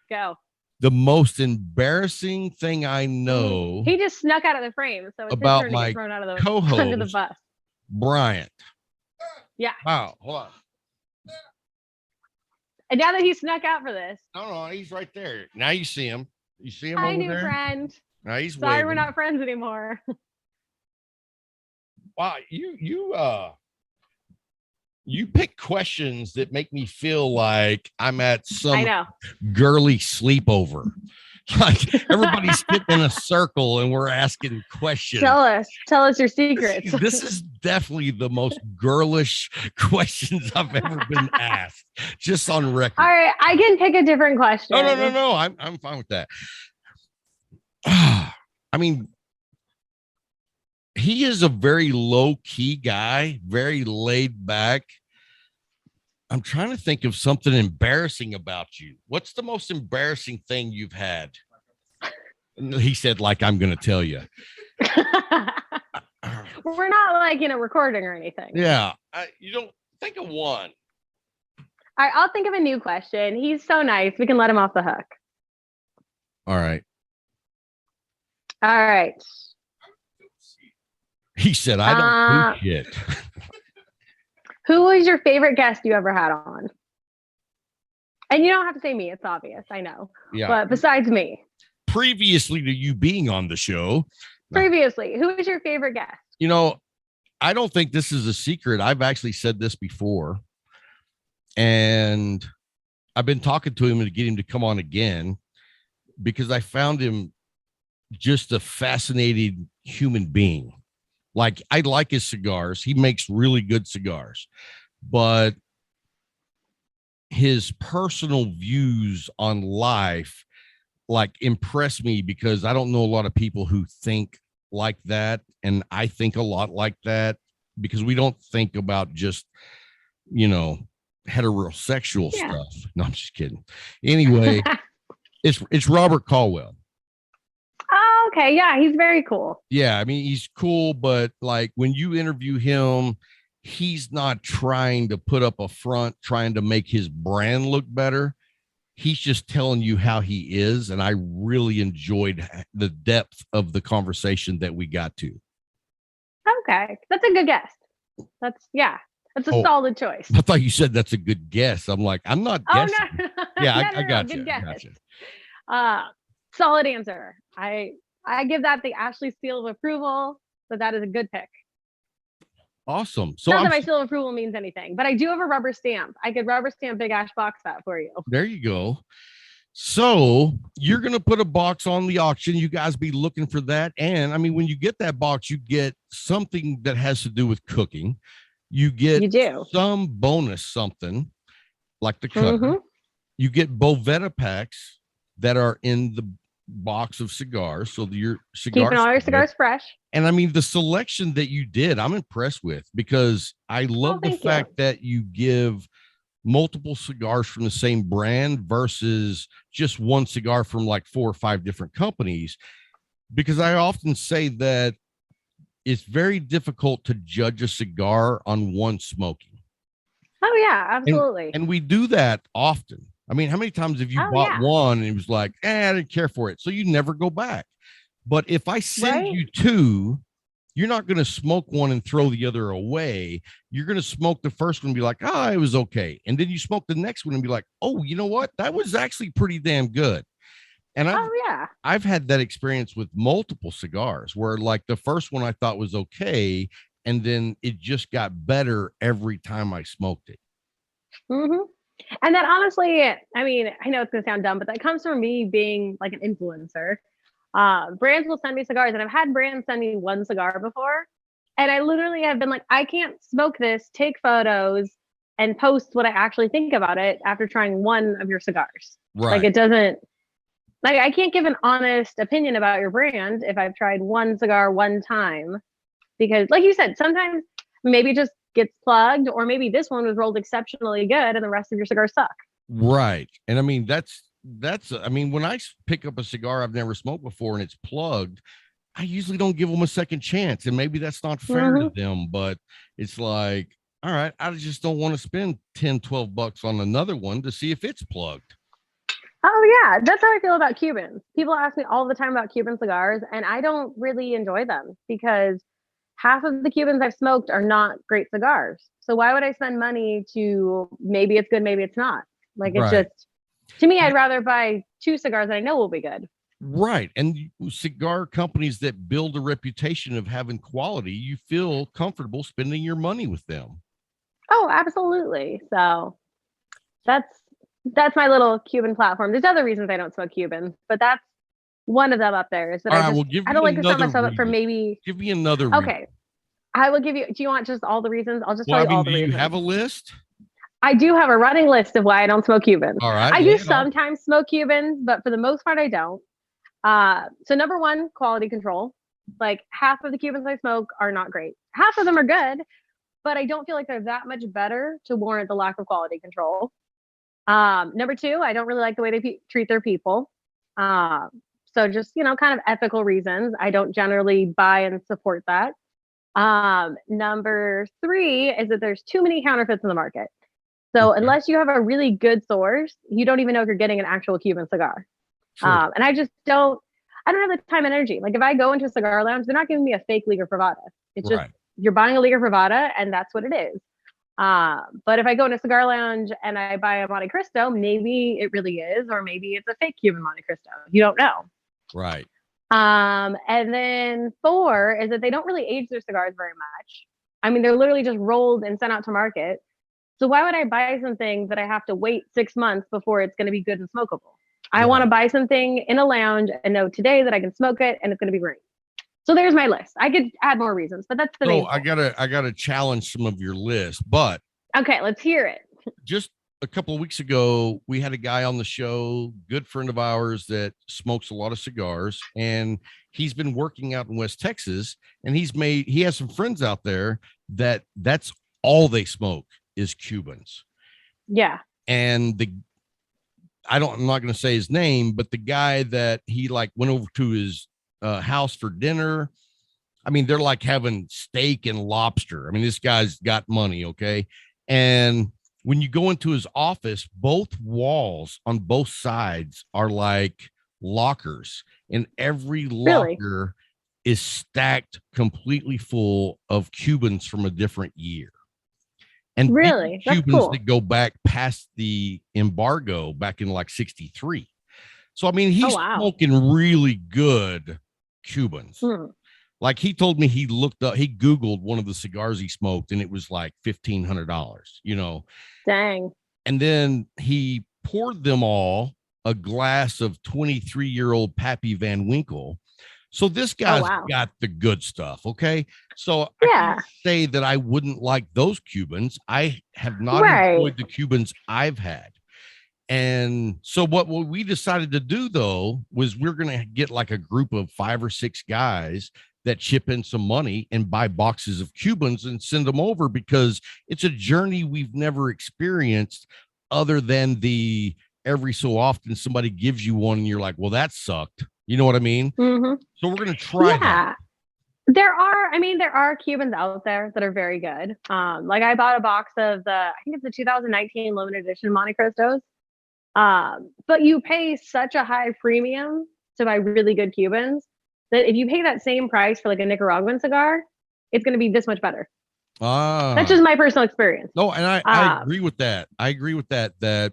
Go. The most embarrassing thing I know. He just snuck out of the frame, so it's about his turn to get thrown out of the co-host under the bus. Bryant. Yeah. Wow. Hold on. And now that he snuck out for this. No, he's right there. Now you see him. You see him Hi, over new there? Friend. Now he's sorry waving. We're not friends anymore. Wow, you pick questions that make me feel like I'm at some girly sleepover. Like everybody's sitting in a circle and we're asking questions. Tell us your secrets. This is definitely the most girlish questions I've ever been asked, just on record. All right, I can pick a different question. No. I'm fine with that. I mean, he is a very low-key guy, very laid back. I'm trying to think of something embarrassing about you. What's the most embarrassing thing you've had? He said, like, I'm going to tell you. We're not like, recording or anything. Yeah. You don't think of one. All right, I'll think of a new question. He's so nice. We can let him off the hook. All right. All right. He said, I don't do shit. Who was your favorite guest you ever had on? And you don't have to say me. It's obvious. I know. Yeah. But besides me. Previously to you being on the show. Previously, who was your favorite guest? You know, I don't think this is a secret. I've actually said this before. And I've been talking to him to get him to come on again because I found him just a fascinating human being. Like, I like his cigars. He makes really good cigars. But his personal views on life like impress me because I don't know a lot of people who think like that. And I think a lot like that because we don't think about just, heterosexual stuff. No, I'm just kidding. Anyway, it's Robert Caldwell. Oh, okay. Yeah, he's very cool. Yeah, I mean, he's cool, but like when you interview him, he's not trying to put up a front, trying to make his brand look better. He's just telling you how he is. And I really enjoyed the depth of the conversation that we got to. Okay. That's a good guess. That's a solid choice. I thought you said that's a good guess. I'm like, I'm not guessing. No. Yeah, no, I got good you. Guess. Gotcha. Solid answer. I give that the Ashley seal of approval, but that is a good pick. Awesome. So not that my seal of approval means anything, but I do have a rubber stamp. I could rubber stamp Big Ash box that for you. There you go. So you're going to put a box on the auction. You guys be looking for that. And I mean, when you get that box, you get something that has to do with cooking. You some bonus something like the cutter. Mm-hmm. You get Bovetta packs that are in the box of cigars. So your cigars keeping all your cigars fresh. And I mean, the selection that you did, I'm impressed with because I love the fact that you give multiple cigars from the same brand versus just one cigar from like 4 or 5 different companies. Because I often say that it's very difficult to judge a cigar on one smoking. Oh yeah, absolutely. And we do that often. I mean, how many times have you bought one and it was like, I didn't care for it. So you never go back. But if I send you 2, you're not going to smoke one and throw the other away. You're going to smoke the first one and be like, it was okay. And then you smoke the next one and be like, oh, you know what? That was actually pretty damn good. And I've had that experience with multiple cigars where like the first one I thought was okay. And then it just got better every time I smoked it. Mm-hmm. And that honestly, I mean, I know it's going to sound dumb, but that comes from me being like an influencer. Brands will send me cigars, and I've had brands send me one cigar before. And I literally have been like, I can't smoke this, take photos, and post what I actually think about it after trying one of your cigars. Right. Like it doesn't, like I can't give an honest opinion about your brand if I've tried one cigar one time. Because like you said, sometimes maybe it just gets plugged, or maybe this one was rolled exceptionally good and the rest of your cigars suck. Right. And I mean, that's I mean, when I pick up a cigar I've never smoked before and it's plugged, I usually don't give them a second chance. And maybe that's not fair to them, but it's like, all right, I just don't want to spend $10-12 on another one to see if it's plugged. Oh yeah, that's how I feel about Cubans. People ask me all the time about Cuban cigars, and I don't really enjoy them because half of the Cubans I've smoked are not great cigars. So why would I spend money to maybe it's good, maybe it's not? Like it's just, to me, I'd rather buy 2 cigars that I know will be good. Right. And cigar companies that build a reputation of having quality, you feel comfortable spending your money with them. Oh, absolutely. So that's my little Cuban platform. There's other reasons I don't smoke Cuban, but that's one of them up there. Is that I don't like to set myself up for maybe. Give me another reason. Okay. I will give you. Do you want just all the reasons? I'll just tell you all the reasons. Do you have a list? I do have a running list of why I don't smoke Cubans. All right. I do sometimes smoke Cubans, but for the most part, I don't. So number one, quality control. Like half of the Cubans I smoke are not great. Half of them are good, but I don't feel like they're that much better to warrant the lack of quality control. Number two, I don't really like the way they treat their people. So just, kind of ethical reasons. I don't generally buy and support that. Number three is that there's too many counterfeits in the market. So unless you have a really good source, you don't even know if you're getting an actual Cuban cigar. Sure. And I don't have the time and energy. Like if I go into a cigar lounge, they're not giving me a fake Liga Privada. It's just, you're buying a Liga Privada and that's what it is. But if I go in a cigar lounge and I buy a Monte Cristo, maybe it really is, or maybe it's a fake Cuban Monte Cristo. You don't know. Right. And then 4 is that they don't really age their cigars very much. I mean, they're literally just rolled and sent out to market. So why would I buy something that I have to wait 6 months before it's going to be good and smokable? I want to buy something in a lounge and know today that I can smoke it and it's going to be great. So there's my list. I could add more reasons, but that's the main. I gotta challenge some of your list, but okay, let's hear it. Just a couple of weeks ago, we had a guy on the show, good friend of ours that smokes a lot of cigars, and he's been working out in West Texas, and he has some friends out there that's all they smoke is Cubans. Yeah. And I'm not going to say his name, but the guy that he like went over to his house for dinner. I mean, they're like having steak and lobster. I mean, this guy's got money. Okay. And when you go into his office, both walls on both sides are like lockers, and every locker is stacked completely full of Cubans from a different year. And really, Cubans that's cool. that go back past the embargo back in like 63. So, I mean, he's smoking really good Cubans. Like he told me he Googled one of the cigars he smoked and it was like $1,500, you know. Dang. And then he poured them all a glass of 23-year-old Pappy Van Winkle. So this guy's got the good stuff. Okay. So I can't say that I wouldn't like those Cubans. I have not enjoyed the Cubans I've had. And so what we decided to do, though, was we're going to get like a group of 5 or 6 guys that chip in some money and buy boxes of Cubans and send them over, because it's a journey we've never experienced other than the every so often somebody gives you one and you're like, well, that sucked. You know what I mean? Mm-hmm. So we're going to try that. There are Cubans out there that are very good. Like I bought a box of I think it's the 2019 limited edition Monte Cristos. But you pay such a high premium to buy really good Cubans that if you pay that same price for like a Nicaraguan cigar, it's going to be this much better. That's just my personal experience. No, and I agree with that. That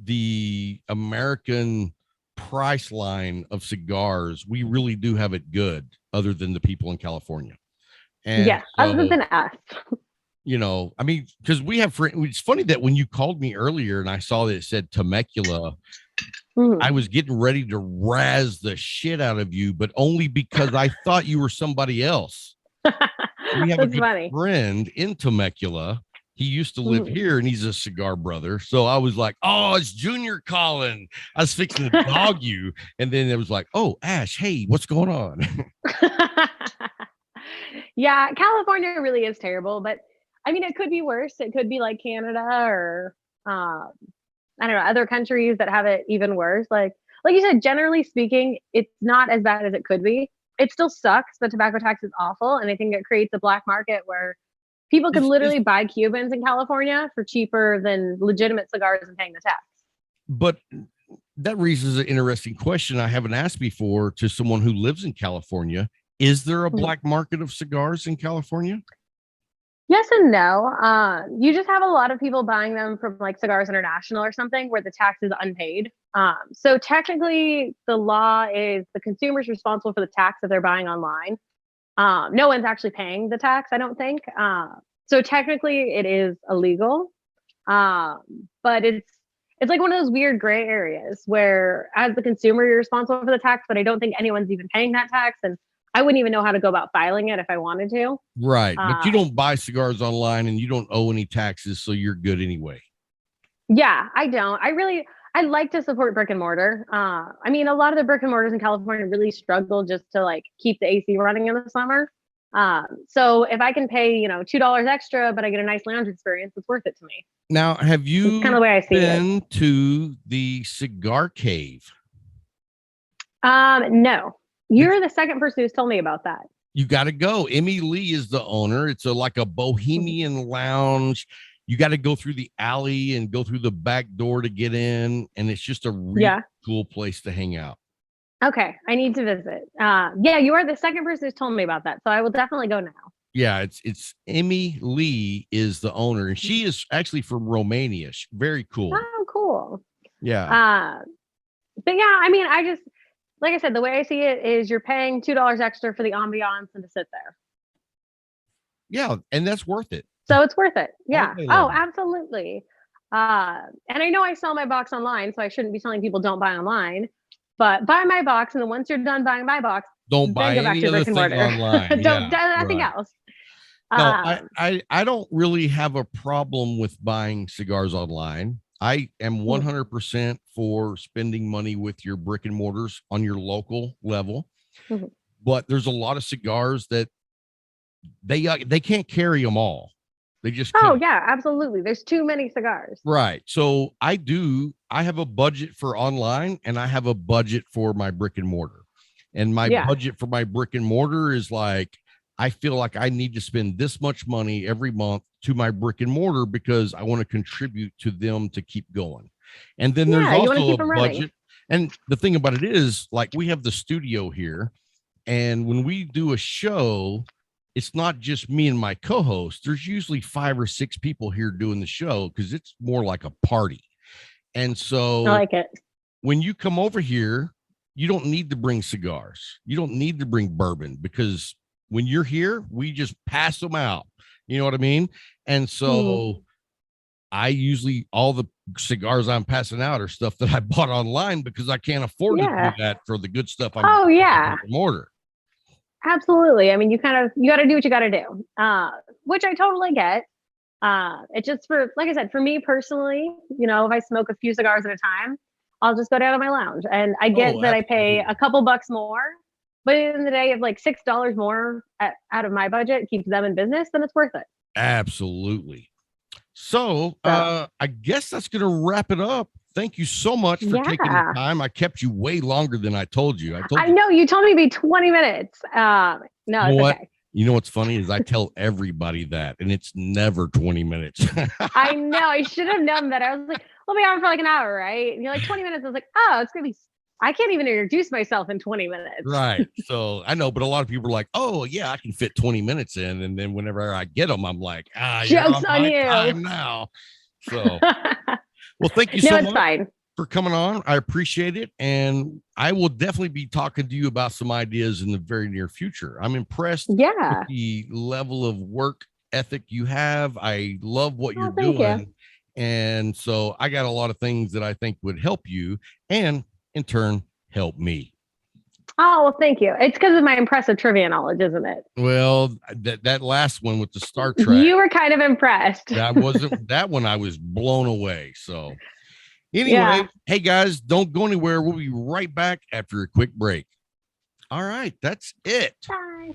the American price line of cigars, we really do have it good, other than the people in California. And other than us. You know, I mean, because we have friends. It's funny that when you called me earlier and I saw that it said Temecula, I was getting ready to razz the shit out of you, but only because I thought you were somebody else. We have a good friend in Temecula. He used to live here, and he's a cigar brother. So I was like, oh, it's Junior calling. I was fixing to dog you. And then it was like, oh, Ash, hey, what's going on? Yeah, California really is terrible, but I mean, it could be worse. It could be like Canada or I don't know, other countries that have it even worse. Like you said, generally speaking, it's not as bad as it could be. It still sucks. The tobacco tax is awful, and I think it creates a black market where people can literally buy Cubans in California for cheaper than legitimate cigars and paying the tax. But that raises an interesting question I haven't asked before to someone who lives in California. Is there a black market of cigars in California? Yes and no. You just have a lot of people buying them from like Cigars International or something where the tax is unpaid. So technically the law is the consumer's responsible for the tax that they're buying online. No one's actually paying the tax, I don't think. So technically it is illegal. But it's like one of those weird gray areas where as the consumer, you're responsible for the tax, but I don't think anyone's even paying that tax. And I wouldn't even know how to go about filing it if I wanted to. Right. But you don't buy cigars online and you don't owe any taxes, so you're good anyway. Yeah, I don't. I like to support brick and mortar. I mean, a lot of the brick and mortars in California really struggle just to like keep the AC running in the summer. So if I can pay, $2 extra, but I get a nice lounge experience, it's worth it to me. Now, have you kind of the way I see been to the Cigar Cave? No. You're the second person who's told me about that. You got to go. Emmy Lee is the owner. It's like a bohemian lounge. You got to go through the alley and go through the back door to get in. And it's just a really cool place to hang out. Okay. I need to visit. You are the second person who's told me about that. So I will definitely go now. Yeah, it's Emmy Lee is the owner, and she is actually from Romania. Very cool. Oh, cool. Yeah. But yeah, I mean, I just, like I said, the way I see it is you're paying $2 extra for the ambiance and to sit there. Yeah, and that's worth it. So it's worth it. Yeah. day Oh, long. absolutely. And I know I sell my box online, so I shouldn't be telling people don't buy online, but buy my box. And then once you're done buying my box, Don't buy then go back any to other brick and thing mortar. online. Don't Yeah, do nothing right. else. No, I don't really have a problem with buying cigars online. I am 100% for spending money with your brick and mortars on your local level. Mhm. But there's a lot of cigars that they can't carry them all. They just Oh can't. yeah, absolutely. There's too many cigars. Right. So I have a budget for online and I have a budget for my brick and mortar. And my Yeah. budget for my brick and mortar is like, I feel like I need to spend this much money every month to my brick and mortar because I want to contribute to them to keep going. And then there's Yeah, you wanna also keep a them running. budget. And the thing about it is, like, we have the studio here. And when we do a show, it's not just me and my co-host. There's usually 5 or 6 people here doing the show because it's more like a party. And I so like it. when you come over here, you don't need to bring cigars. You don't need to bring bourbon because when you're here, we just pass them out. You know what I mean? And so I usually, all the cigars I'm passing out are stuff that I bought online because I can't afford to Yeah. do that for the good stuff I'm Oh yeah. brick and mortar. Absolutely. I mean, you got to do what you got to do, which I totally get. It's just for, like I said, for me personally, if I smoke a few cigars at a time, I'll just go down to my lounge, and I get Oh, that I pay absolutely. a couple bucks more, but at the end of the day, if like $6 more out of my budget keeps them in business, then it's worth it. Absolutely. So I guess that's going to wrap it up. Thank you so much for taking the time. I kept you way longer than I told you. I know you told me to be 20 minutes. No, it's okay. You know what's funny is I tell everybody that, and it's never 20 minutes. I know. I should have known that. I was like, we'll be on for like an hour, right? And you're like 20 minutes. I was like, oh, it's going to be, I can't even introduce myself in 20 minutes. Right. So I know, but a lot of people are like, oh, yeah, I can fit 20 minutes in. And then whenever I get them, I'm like, joke's on you time now. So, well, thank you so much for coming on. I appreciate it. And I will definitely be talking to you about some ideas in the very near future. I'm impressed with the level of work ethic you have. I love what you're doing. You. And so I got a lot of things that I think would help you and in turn help me. Oh, well, thank you. It's because of my impressive trivia knowledge, isn't it? Well, that last one with the Star Trek. You were kind of impressed. That one I was blown away. So anyway, Hey guys, don't go anywhere. We'll be right back after a quick break. All right, that's it. Bye.